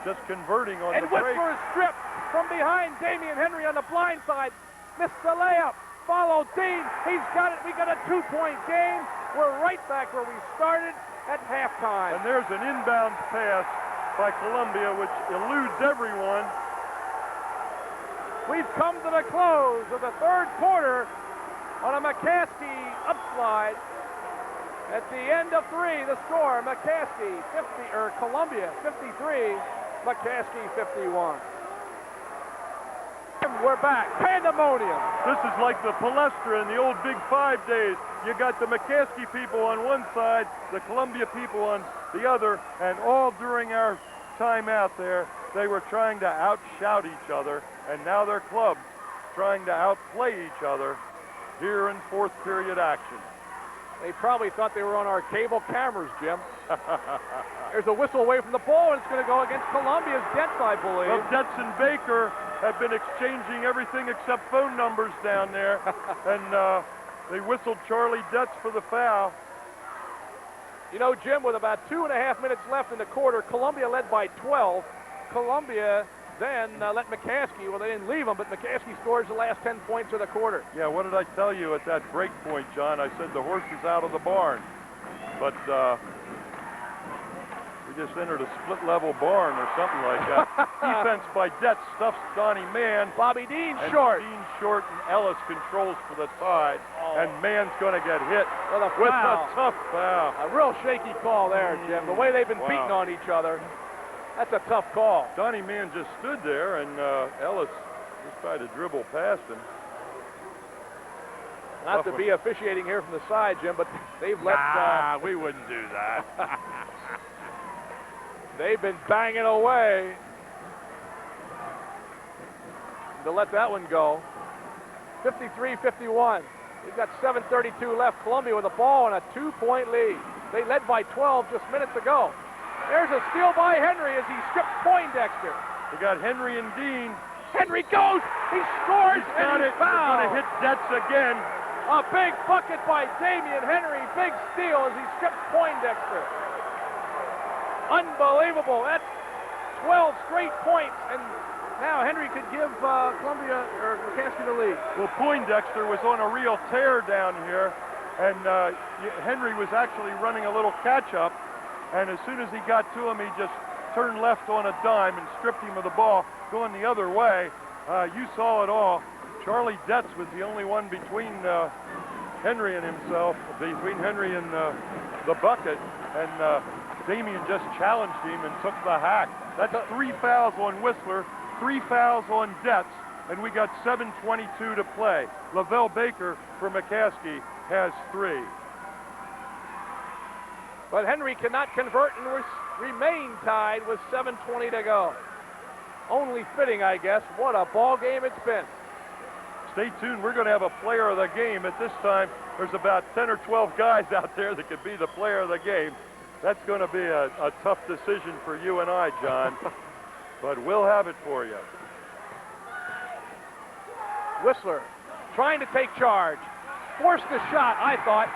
just converting on And the break. Whistler is stripped from behind. Damian Henry on the blind side. Missed the layup. Follow Dean. He's got it. We got a 2-point game. We're right back where we started at halftime. And there's an inbound pass by Columbia, which eludes everyone. We've come to the close of the third quarter on a McCaskey upslide. At the end of 3, the score, McCaskey 50, or Columbia 53, McCaskey 51. And we're back. Pandemonium. This is like the Palestra in the old Big 5 days. You got the McCaskey people on one side, the Columbia people on the other, and all during our time out there, they were trying to outshout each other, and now their clubs trying to outplay each other here in fourth period action. They probably thought they were on our cable cameras, Jim. There's a whistle away from the ball, and it's going to go against Columbia's Detz, I believe. Well, Detz and Baker have been exchanging everything except phone numbers down there, and they whistled Charlie Detz for the foul. You know, Jim, with about 2.5 minutes left in the quarter, Columbia led by 12. Columbia then let McCaskey, well, they didn't leave him, but McCaskey scores the last 10 points of the quarter. Yeah, what did I tell you at that break point, John? I said the horse is out of the barn. But we just entered a split-level barn or something like that. Defense by Detz stuffs Donnie Mann. Bobby Dean and short. Dean short, and Ellis controls for the side. And Mann's going to get hit With a with foul. a tough foul. A real shaky call there, Jim. The way they've been beating on each other, that's a tough call. Donnie Mann just stood there, and Ellis just tried to dribble past him. Not to be officiating here from the side, Jim, but they've let... we wouldn't do that. They've been banging away to let that one go. 53-51. We've got 7:32 left. Columbia with a ball and a 2-point lead. They led by 12 just minutes ago. There's a steal by Henry as he strips Poindexter. We got Henry and Dean. Henry goes. He scores and he's He's going fouled. to hit Detz again. A big bucket by Damian Henry. Big steal as he strips Poindexter. Unbelievable. That's 12 straight points, and now Henry could give Columbia or McCaskey the lead. Well, Poindexter was on a real tear down here, and Henry was actually running a little catch-up, and as soon as he got to him, he just turned left on a dime and stripped him of the ball, going the other way. You saw it all. Charlie Detz was the only one between Henry and himself, between Henry and the bucket, and Damian just challenged him and took the hack. That's 3 fouls on Whistler, 3 fouls on Detz, and we got 7:22 to play. Lavelle Baker for McCaskey has 3. But Henry cannot convert and remain tied with 7:20 to go. Only fitting, I guess. What a ball game it's been. Stay tuned. We're going to have a player of the game. At this time, there's about 10 or 12 guys out there that could be the player of the game. That's going to be a tough decision for you and I, John. But we'll have it for you. Whistler trying to take charge. Forced the shot, I thought.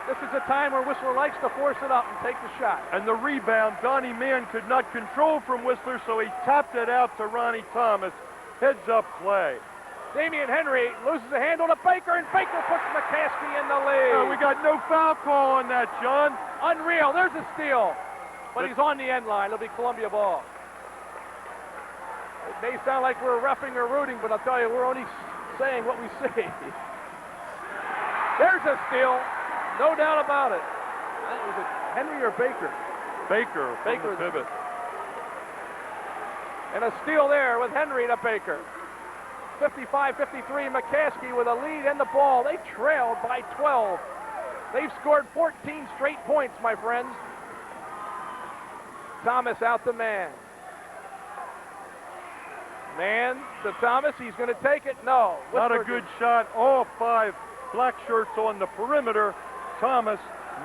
This is a time where Whistler likes to force it up and take the shot. And the rebound, Donnie Mann could not control from Whistler, so he tapped it out to Ronnie Thomas. Heads up play. Damian Henry loses the handle to Baker, and Baker puts McCaskey in the lead. We got no foul call on that, John. Unreal. There's a steal. But he's on the end line. It'll be Columbia ball. It may sound like we're reffing or rooting, but I'll tell you, we're only saying what we see. There's a steal. No doubt about it. Was it Henry or Baker? Baker from the pivot. And a steal there with Henry to Baker. 55-53, McCaskey with a lead and the ball. They trailed by 12. They've scored 14 straight points, my friends. Thomas out to Mann. Mann to Thomas. He's going to take it. No. Not a good shot. All 5 black shirts on the perimeter. Thomas,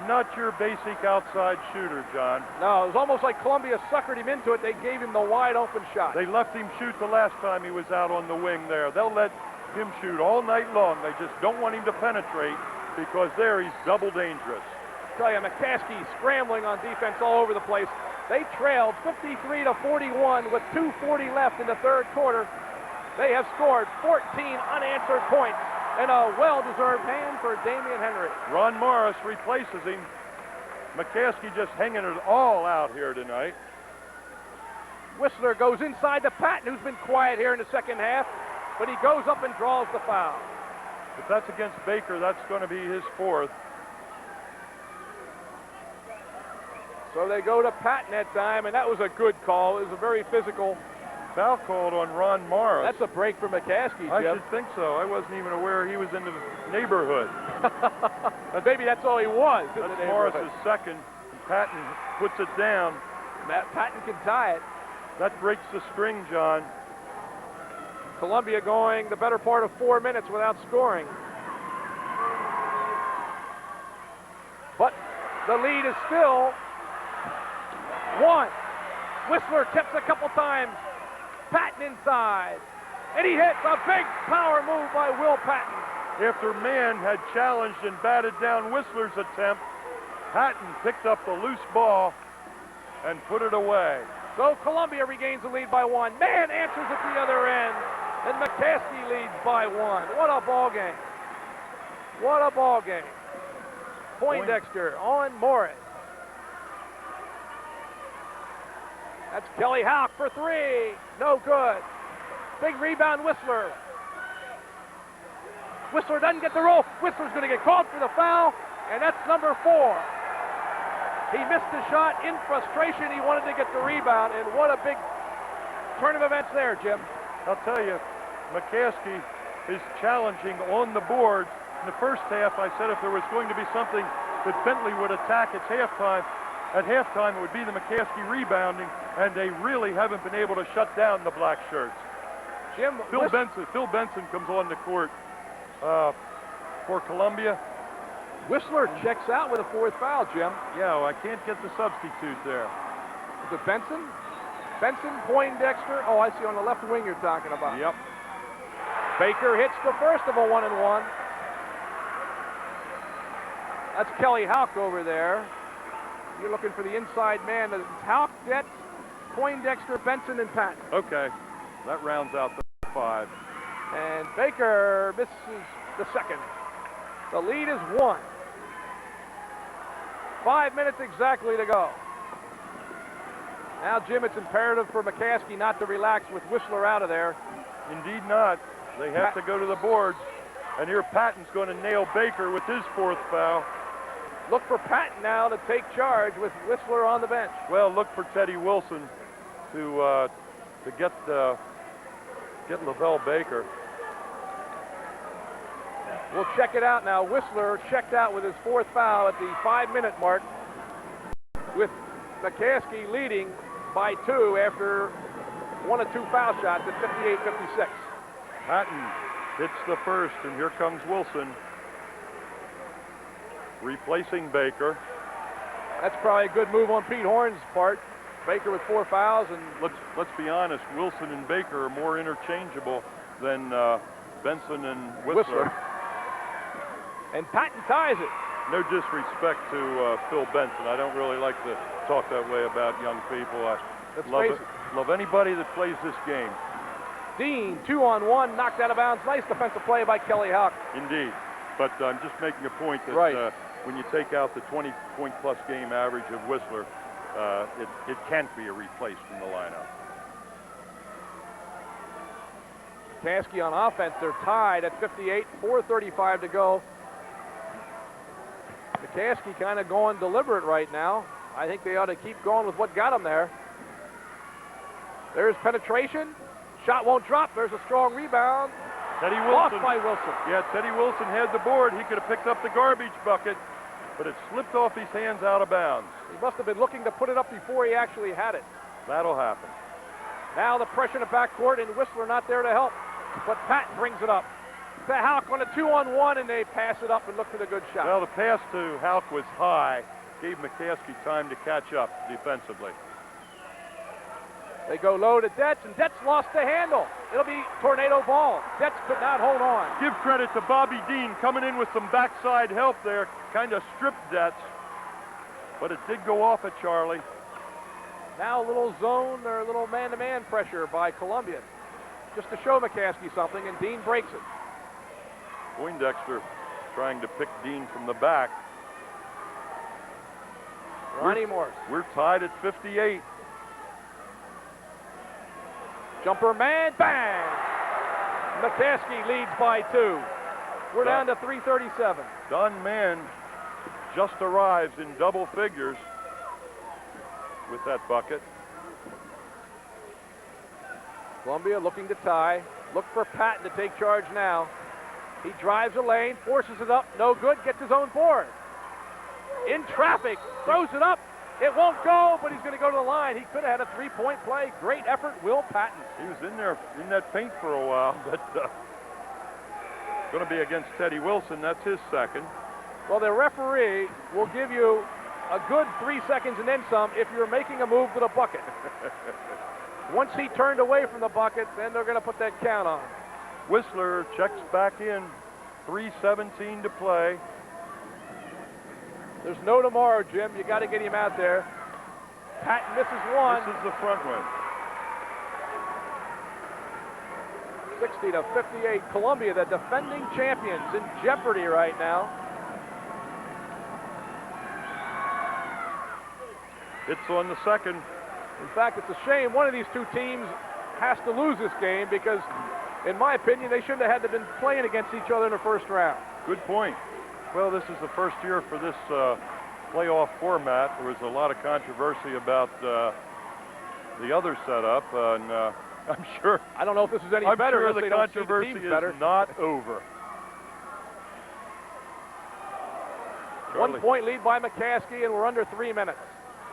not your basic outside shooter, John. No, it was almost like Columbia suckered him into it. They gave him the wide open shot. They left him shoot the last time he was out on the wing there. They'll let him shoot all night long. They just don't want him to penetrate because there he's double dangerous. I tell you, McCaskey scrambling on defense all over the place. They trailed 53-41 with 2:40 left in the third quarter. They have scored 14 unanswered points. And a well-deserved hand for Damian Henry. Ron Morris replaces him. McCaskey just hanging it all out here tonight. Whistler goes inside to Patton, who's been quiet here in the second half, but he goes up and draws the foul. If that's against Baker, that's going to be his 4th. So they go to Patton that time, and that was a good call. It was a very physical foul called on Ron Morris. That's a break for McCaskey, Jim. I should think so. I wasn't even aware he was in the neighborhood. Maybe that's all he was. That's Morris's second. Patton puts it down. Patton can tie it. That breaks the string, John. Columbia going the better part of 4 minutes without scoring. But the lead is still 1. Whistler tips a couple times. Patton inside, and he hits a big power move by Will Patton. After Mann had challenged and batted down Whistler's attempt, Patton picked up the loose ball and put it away. So Columbia regains the lead by 1. Mann answers at the other end, and McCaskey leads by 1. What a ball game. What a ball game. Poindexter on Morris. That's Kelly Houck for 3. No good. Big rebound, Whistler. Whistler doesn't get the roll. Whistler's going to get called for the foul, and that's number 4. He missed the shot in frustration. He wanted to get the rebound, and what a big turn of events there, Jim. I'll tell you, McCaskey is challenging on the boards. In the first half, I said if there was going to be something that Bentley would attack, it's halftime. At halftime, it would be the McCaskey rebounding, and they really haven't been able to shut down the black shirts. Jim, Phil Benson comes on the court for Columbia. Whistler checks out with a 4th foul, Jim. Yeah, well, I can't get the substitute there. Is it Benson? Benson, Poindexter. Oh, I see on the left wing you're talking about. Yep. Baker hits the first of a 1-and-1. That's Kelly Houck over there. You're looking for the inside man. It's Houck, Detz, Poindexter, Benson, and Patton. Okay. That rounds out the 5. And Baker misses the second. The lead is 1. 5 minutes exactly to go. Now, Jim, it's imperative for McCaskey not to relax with Whistler out of there. Indeed not. They have to go to the boards. And here Patton's going to nail Baker with his 4th foul. Look for Patton now to take charge with Whistler on the bench. Well, look for Teddy Wilson to get get Lavelle Baker. We'll check it out now. Whistler checked out with his 4th foul at the 5-minute mark, with McCaskey leading by 2 after 1 of 2 foul shots at 58-56. Patton hits the first, and here comes Wilson, replacing Baker. That's probably a good move on Pete Horn's part. Baker with 4 fouls, and Let's be honest, Wilson and Baker are more interchangeable than Benson and Whistler. And Patton ties it. No disrespect to Phil Benson. I don't really like to talk that way about young people. I love anybody that plays this game. Dean, 2-on-1, knocked out of bounds. Nice defensive play by Kelly Houck. Indeed. But I'm just making a point that when you take out the 20-point-plus game average of Whistler, it can't be replaced from the lineup. McCaskey on offense. They're tied at 58, 4:35 to go. McCaskey kind of going deliberate right now. I think they ought to keep going with what got them there. There's penetration. Shot won't drop. There's a strong rebound. Teddy Lost Wilson. by Wilson. Yeah, Teddy Wilson had the board. He could have picked up the garbage bucket, but it slipped off his hands out of bounds. He must have been looking to put it up before he actually had it. That'll happen. Now the pressure in the backcourt, and Whistler not there to help. But Patton brings it up to Houck on a 2-on-1, and they pass it up and look for the good shot. Well, the pass to Houck was high. Gave McCaskey time to catch up defensively. They go low to Detz, and Detz lost the handle. It'll be tornado ball. Detz could not hold on. Give credit to Bobby Dean coming in with some backside help there. Kind of stripped Detz, but it did go off at Charlie. Now a little zone or a little man-to-man pressure by Columbia, just to show McCaskey something, and Dean breaks it. Poindexter trying to pick Dean from the back. Ronnie Morris. We're tied at 58. Jumper man, bang! McCaskey leads by 2. We're down to 3:37. Don Mann just arrives in double figures with that bucket. Columbia looking to tie. Look for Patton to take charge now. He drives the lane, forces it up, no good, gets his own board. In traffic, throws it up. It won't go, but he's going to go to the line. He could have had a 3-point play. Great effort, Will Patton. He was in there in that paint for a while, but going to be against Teddy Wilson. That's his second. Well, the referee will give you a good 3 seconds and then some if you're making a move to the bucket. Once he turned away from the bucket, then they're going to put that count on. Whistler checks back in. 3:17 to play. There's no tomorrow, Jim. You got to get him out there. Patton misses one. This is the front one. 60-58. Columbia, the defending champions, in jeopardy right now. It's on the second. In fact, it's a shame one of these two teams has to lose this game because, in my opinion, they shouldn't have had to been playing against each other in the first round. Good point. Well, this is the first year for this playoff format. There was a lot of controversy about the other setup, and I'm sure. I don't know if this is any I'm better. sure They the don't see controversy teams is better. not over. 1 point lead by McCaskey, and we're under 3 minutes.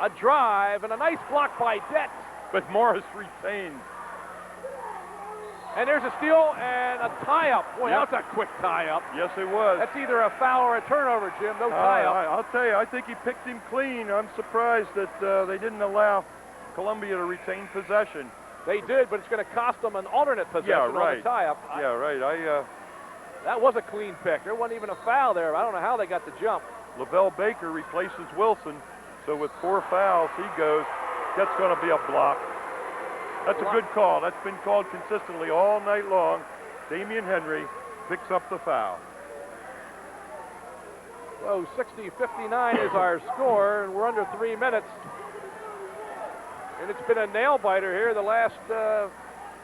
A drive and a nice block by Detz. But Morris retains. And there's a steal and a tie-up. Boy, Yep. that's a quick tie-up. Yes, it was. That's either a foul or a turnover, Jim. No tie-up. I'll tell you, I think he picked him clean. I'm surprised that they didn't allow Columbia to retain possession. They did, but it's going to cost them an alternate possession on the tie-up. Yeah, right. That was a clean pick. There wasn't even a foul there. I don't know how they got the jump. Lavelle Baker replaces Wilson. So with 4 fouls, he goes. That's going to be a block. That's a good call. That's been called consistently all night long. Damian Henry picks up the foul. So 60-59 is our score, and we're under 3 minutes. And it's been a nail-biter here the last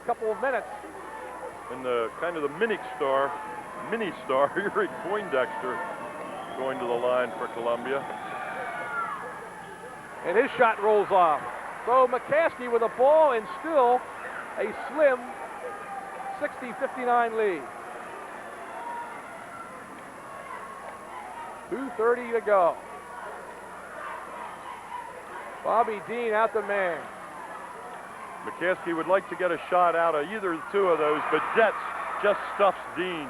couple of minutes. And the kind of the mini-star, Eric Poindexter, going to the line for Columbia. And his shot rolls off. So McCaskey with a ball and still a slim 60-59 lead. 2:30 to go. Bobby Dean out the man. McCaskey would like to get a shot out of either of the two of those, but Detz just stuffs Dean.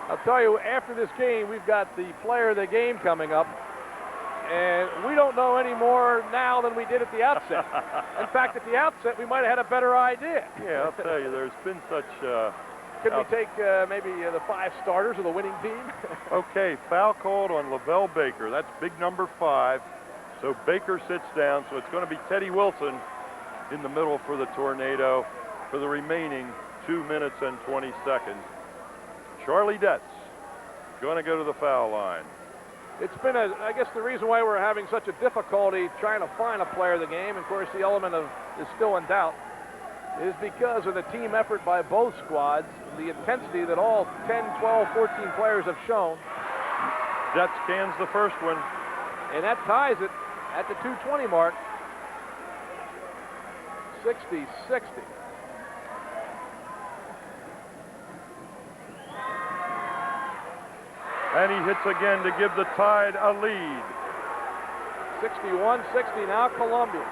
I'll tell you, after this game, we've got the player of the game coming up, and we don't know any more now than we did at the outset. In fact, at the outset, we might have had a better idea. Yeah, I'll tell you, there's been such... Could we take maybe the 5 starters of the winning team? Okay, foul called on Lavelle Baker. That's big number 5. So Baker sits down, so it's going to be Teddy Wilson in the middle for the Tornado for the remaining 2 minutes and 20 seconds. Charlie Detz going to go to the foul line. It's been, I guess the reason why we're having such a difficulty trying to find a player of the game, and of course the element of is still in doubt, is because of the team effort by both squads, the intensity that all 10, 12, 14 players have shown. Detz cans the first one. And that ties it at the 2:20 mark. 60-60. And he hits again to give the Tide a lead. 61-60 now Columbia.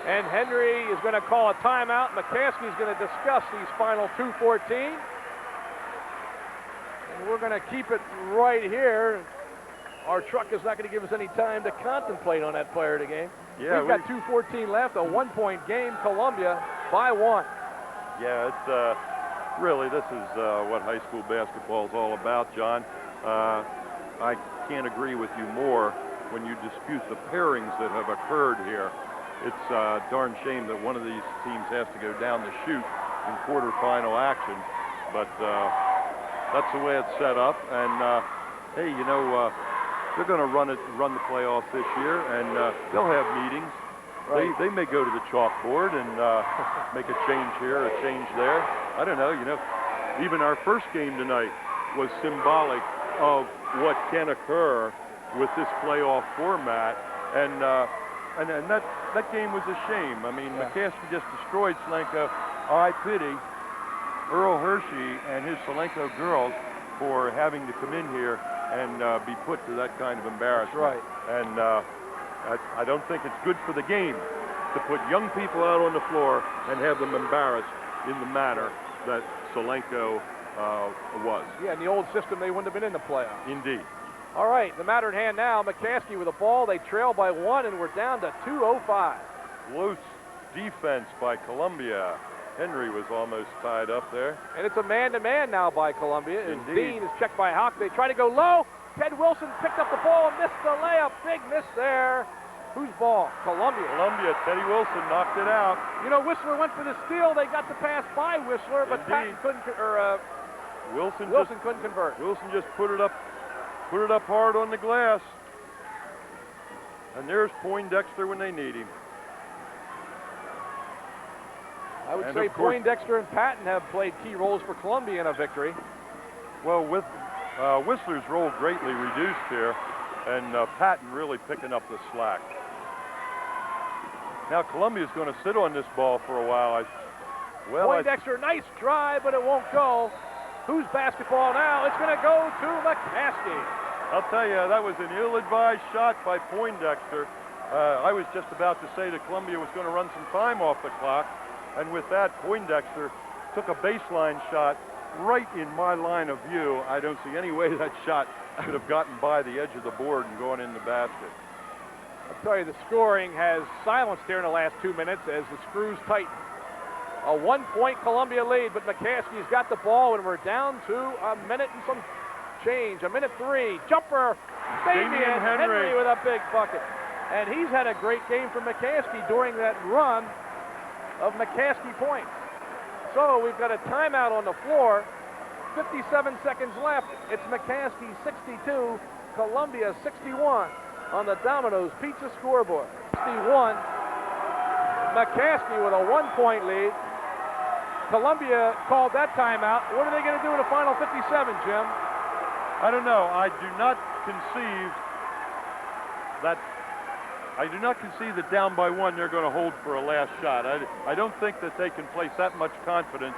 And Henry is going to call a timeout. McCaskey is going to discuss these final 2:14. And we're going to keep it right here. Our truck is not going to give us any time to contemplate on that player of the game. Yeah, we've got 2:14 left, a 1-point game. Columbia by 1. Yeah, it's really, this is what high school basketball is all about, John. I can't agree with you more when you dispute the pairings that have occurred here. It's a darn shame that one of these teams has to go down the chute in quarterfinal action, but that's the way it's set up. And hey, you know, they're going to run the playoffs this year, and they'll have meetings. Right. They may go to the chalkboard and make a change here, a change there. I don't know. You know, even our first game tonight was symbolic of what can occur with this playoff format, and that game was a shame. I mean, yeah. McCaskey just destroyed Solenko. I pity Earl Hershey and his Solenko girls for having to come in here and be put to that kind of embarrassment. That's right. And I don't think it's good for the game to put young people out on the floor and have them embarrassed in the manner that Solenko was. Yeah, in the old system, they wouldn't have been in the playoffs. Indeed. All right, the matter at hand now, McCaskey with the ball. They trail by 1, and we're down to 2:05. Close defense by Columbia. Henry was almost tied up there. And it's a man-to-man now by Columbia. Indeed. Dean is checked by Hawk. They try to go low. Ted Wilson picked up the ball and missed the layup. Big miss there. Whose ball? Columbia. Columbia. Teddy Wilson knocked it out. You know, Whistler went for the steal. They got the pass by Whistler, but Indeed. Patton couldn't, Wilson couldn't convert. Wilson just put it up hard on the glass. And there's Poindexter when they need him. I would say Poindexter and Patton have played key roles for Columbia in a victory. Well, with Whistler's role greatly reduced here, and Patton really picking up the slack. Now Columbia's going to sit on this ball for a while. Poindexter, nice drive, but it won't go. Whose basketball now? It's going to go to McCaskey. I'll tell you, that was an ill-advised shot by Poindexter. I was just about to say that Columbia was going to run some time off the clock, and with that, Poindexter took a baseline shot right in my line of view. I don't see any way that shot could have gotten by the edge of the board and gone in the basket. I'll tell you, the scoring has silenced here in the last 2 minutes as the screws tighten. A 1-point Columbia lead, but McCaskey's got the ball, and we're down to a minute and some change. A minute 3. Jumper. Damian Henry with a big bucket. And he's had a great game for McCaskey during that run of McCaskey points. So we've got a timeout on the floor. 57 seconds left. It's McCaskey 62, Columbia 61 on the Domino's Pizza scoreboard. 61. McCaskey with a 1-point lead. Columbia called that timeout. What are they going to do in the final 57, Jim? I don't know. I do not conceive that down by one they're going to hold for a last shot. I don't think that they can place that much confidence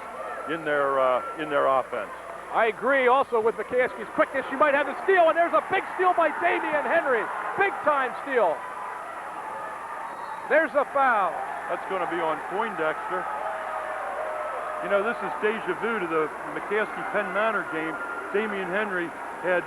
in their offense. I agree also with McCaskey's quickness. She might have the steal, and there's a big steal by Damian Henry. Big time steal. There's a foul. That's going to be on Poindexter. You know, this is deja vu to the McCaskey-Penn Manor game. Damian Henry had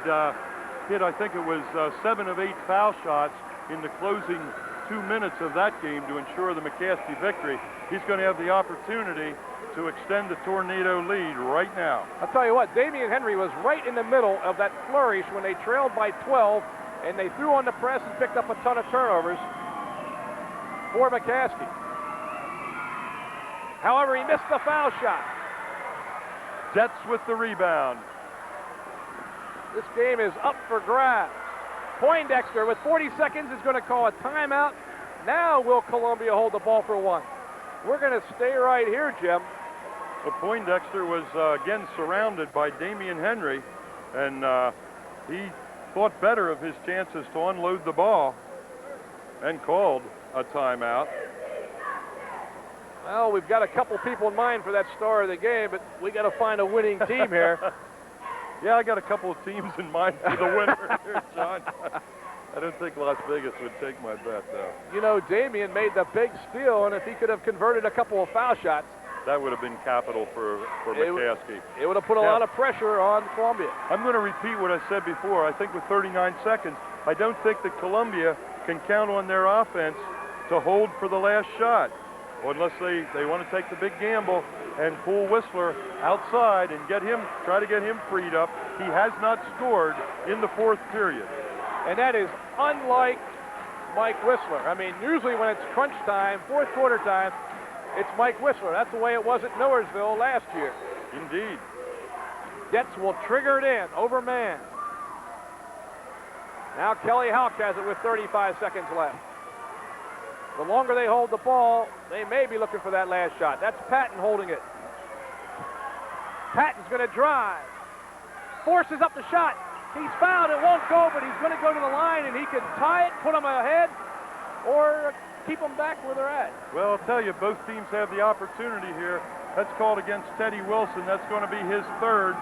hit, I think it was 7 of 8 foul shots in the closing 2 minutes of that game to ensure the McCaskey victory. He's going to have the opportunity to extend the Tornado lead right now. I'll tell you what, Damian Henry was right in the middle of that flourish when they trailed by 12, and they threw on the press and picked up a ton of turnovers for McCaskey. However, he missed the foul shot. Jets with the rebound. This game is up for grabs. Poindexter with 40 seconds is going to call a timeout. Now will Columbia hold the ball for one? We're going to stay right here, Jim. Well, Poindexter was again surrounded by Damian Henry, and he thought better of his chances to unload the ball and called a timeout. Well, we've got a couple people in mind for that star of the game, but we got to find a winning team here. Yeah, I got a couple of teams in mind for the winner here, John. I don't think Las Vegas would take my bet, though. You know, Damian made the big steal, and if he could have converted a couple of foul shots, that would have been capital for McCaskey. It would have put a lot of pressure on Columbia. I'm going to repeat what I said before. I think with 39 seconds, I don't think that Columbia can count on their offense to hold for the last shot, unless they want to take the big gamble and pull Whistler outside and try to get him freed up. He has not scored in the fourth period. And that is unlike Mike Whistler. I mean, usually when it's crunch time, fourth quarter time, it's Mike Whistler. That's the way it was at Millersville last year. Indeed. Jets will trigger it in, over man. Now Kelly Houck has it with 35 seconds left. The longer they hold the ball, they may be looking for that last shot. That's Patton holding it. Patton's going to drive. Forces up the shot. He's fouled. It won't go, but he's going to go to the line, and he can tie it, put them ahead, or keep them back where they're at. Well, I'll tell you, both teams have the opportunity here. That's called against Teddy Wilson. That's going to be his third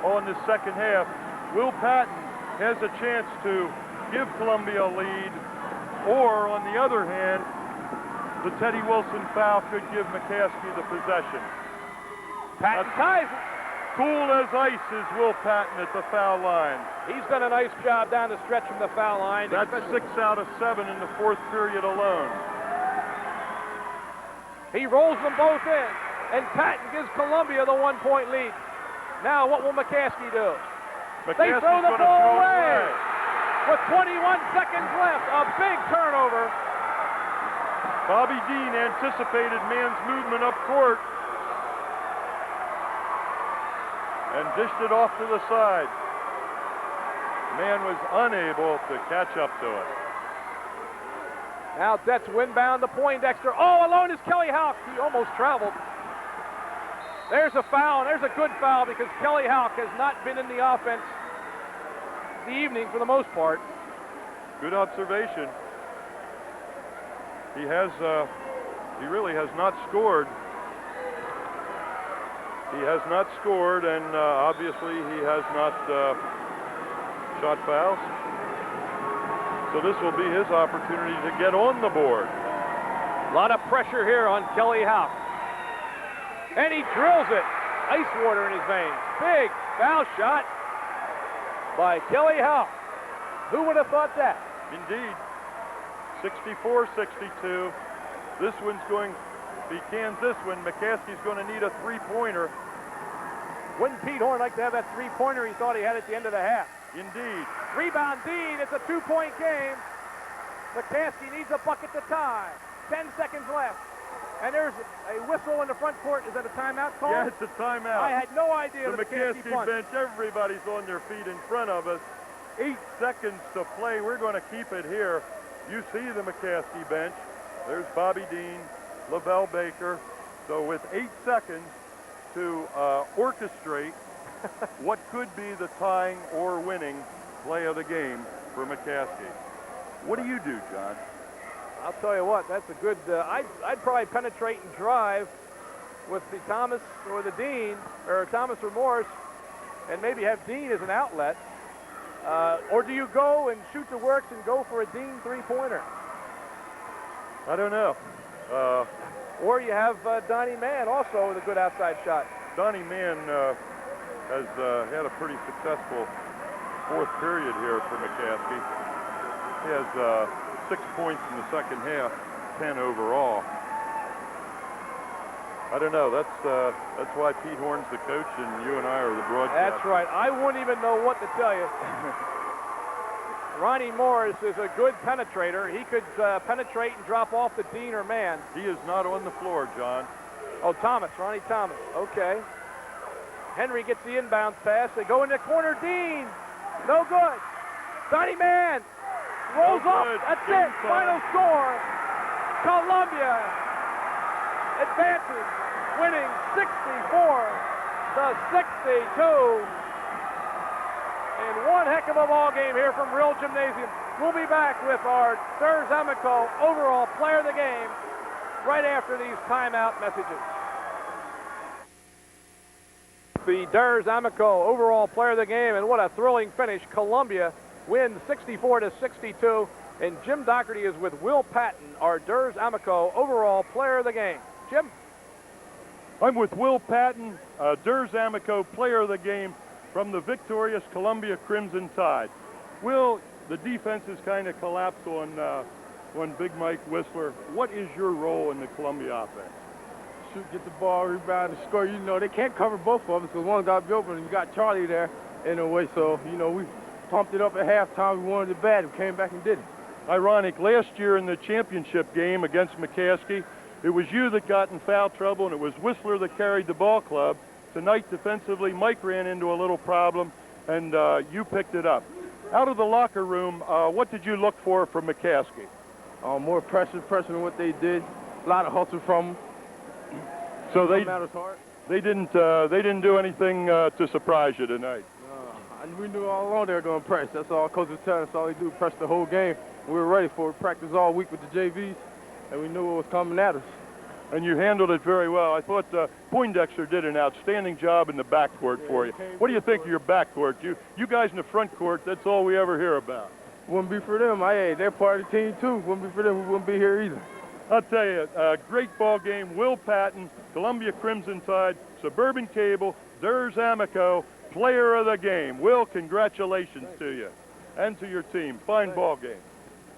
on the second half. Will Patton has a chance to give Columbia a lead, or on the other hand, the Teddy Wilson foul could give McCaskey the possession. Patton ties it. Cool as ice is Will Patton at the foul line. He's done a nice job down the stretch from the foul line. That's 6 out of 7 in the fourth period alone. He rolls them both in, and Patton gives Columbia the 1-point lead. Now what will McCaskey do? They throw the ball away. With 21 seconds left, a big turnover. Bobby Dean anticipated man's movement up court and dished it off to the side. Man was unable to catch up to it. Now Jets windbound to Poindexter. Oh, alone is Kelly Houck. He almost traveled. There's a foul, and there's a good foul because Kelly Houck has not been in the offense the evening for the most part. Good observation. He really has not scored. He has not scored, and obviously he has not shot fouls. So this will be his opportunity to get on the board. A lot of pressure here on Kelly Houck. And he drills it. Ice water in his veins. Big foul shot by Kelly Houck. Who would have thought that? Indeed. 64-62. This one's going to be Kansas when McCaskey's going to need a three-pointer. Wouldn't Pete Horn like to have that three-pointer he thought he had at the end of the half? Indeed. Rebound Dean. It's a 2-point game. McCaskey needs a bucket to tie. 10 seconds left. And there's a whistle in the front court. Is that a timeout call? Yeah, it's a timeout. I had no idea. The McCaskey bench, everybody's on their feet in front of us. 8 seconds to play. We're going to keep it here. You see the McCaskey bench. There's Bobby Dean, Lavelle Baker. So with 8 seconds to orchestrate what could be the tying or winning play of the game for McCaskey. What do you do, John? I'll tell you what, that's a good, I'd probably penetrate and drive with the Thomas or the Dean, or Thomas or Morris, and maybe have Dean as an outlet. Or do you go and shoot the works and go for a Dean three-pointer? I don't know. Or you have Donnie Mann also with a good outside shot. Donnie Mann has had a pretty successful fourth period here for McCaskey. He has 6 points in the second half, 10 overall. I don't know. That's why Pete Horn's the coach and you and I are the broadcast. That's right. I wouldn't even know what to tell you. Ronnie Morris is a good penetrator. He could penetrate and drop off the Dean or Mann. He is not on the floor, John. Oh, Thomas, Ronnie Thomas. Okay. Henry gets the inbound pass. They go in the corner. Dean. No good. Donnie Mann rolls up. That's it. Final score. Columbia advances, winning 64-62. And one heck of a ball game here from Real Gymnasium. We'll be back with our Durs Amico overall player of the game right after these timeout messages. The Durs Amico overall player of the game, and what a thrilling finish. Columbia wins 64-62, and Jim Doherty is with Will Patton, our Durs Amico overall player of the game. Jim? I'm with Will Patton, Durs Amico player of the game from the victorious Columbia Crimson Tide. Will, the defense has kind of collapsed on Big Mike Whistler. What is your role in the Columbia offense? Shoot, get the ball, rebound, and score. You know, they can't cover both of us because one got to be open, and you got Charlie there in a way. So, you know, we pumped it up at halftime. We wanted it bad. We came back and did it. Ironic, last year in the championship game against McCaskey, it was you that got in foul trouble, and it was Whistler that carried the ball club. Tonight, defensively, Mike ran into a little problem, and you picked it up. Out of the locker room, what did you look for from McCaskey? More pressure than what they did. A lot of hustle from them. So they didn't do anything to surprise you tonight. We knew all along they were going to press. That's all coach was telling us. All they do, press the whole game. We were ready for it. We practiced all week with the JVs, and we knew what was coming at us. And you handled it very well. I thought Poindexter did an outstanding job in the backcourt for you. What do you think of your backcourt? You guys in the front court, that's all we ever hear about. Wouldn't be for them. Hey, they're part of the team, too. Wouldn't be for them. We wouldn't be here either. I'll tell you, great ball game. Will Patton, Columbia Crimson Tide, Suburban Cable, Durs Amico, player of the game. Will, congratulations to you and to your team. Fine ball game.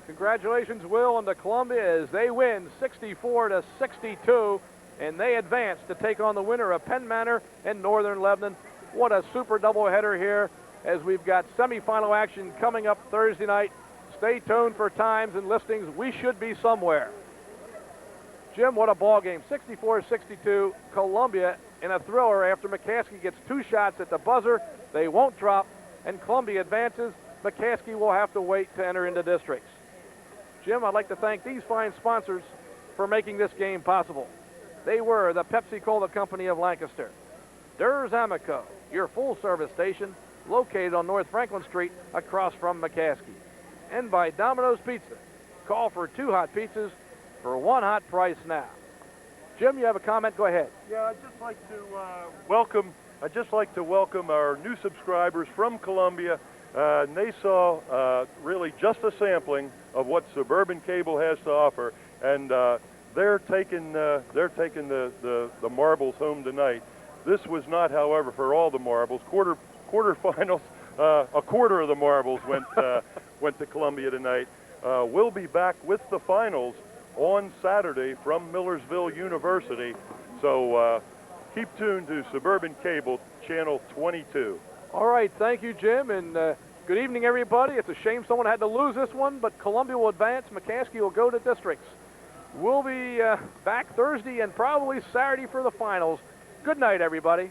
Congratulations, Will, and to Columbia as they win 64-62, and they advance to take on the winner of Penn Manor and Northern Lebanon. What a super doubleheader here as we've got semifinal action coming up Thursday night. Stay tuned for times and listings. We should be somewhere. Jim, what a ball game. 64-62, Columbia in a thriller after McCaskey gets 2 shots at the buzzer. They won't drop, and Columbia advances. McCaskey will have to wait to enter into districts. Jim, I'd like to thank these fine sponsors for making this game possible. They were the Pepsi-Cola Company of Lancaster, Durs Amico, your full-service station located on North Franklin Street across from McCaskey, and by Domino's Pizza. Call for 2 hot pizzas for 1 hot price now. Jim, you have a comment? Go ahead. Yeah, I'd just like to welcome our new subscribers from Columbia. And they saw really just a sampling of what Suburban Cable has to offer, and they're taking the marbles home tonight. This was not, however, for all the marbles. Quarterfinals, a quarter of the marbles went to Columbia tonight. We'll be back with the finals on Saturday from Millersville University. So keep tuned to Suburban Cable, Channel 22. All right, thank you, Jim, and good evening, everybody. It's a shame someone had to lose this one, but Columbia will advance. McCaskey will go to districts. We'll be back Thursday and probably Saturday for the finals. Good night, everybody.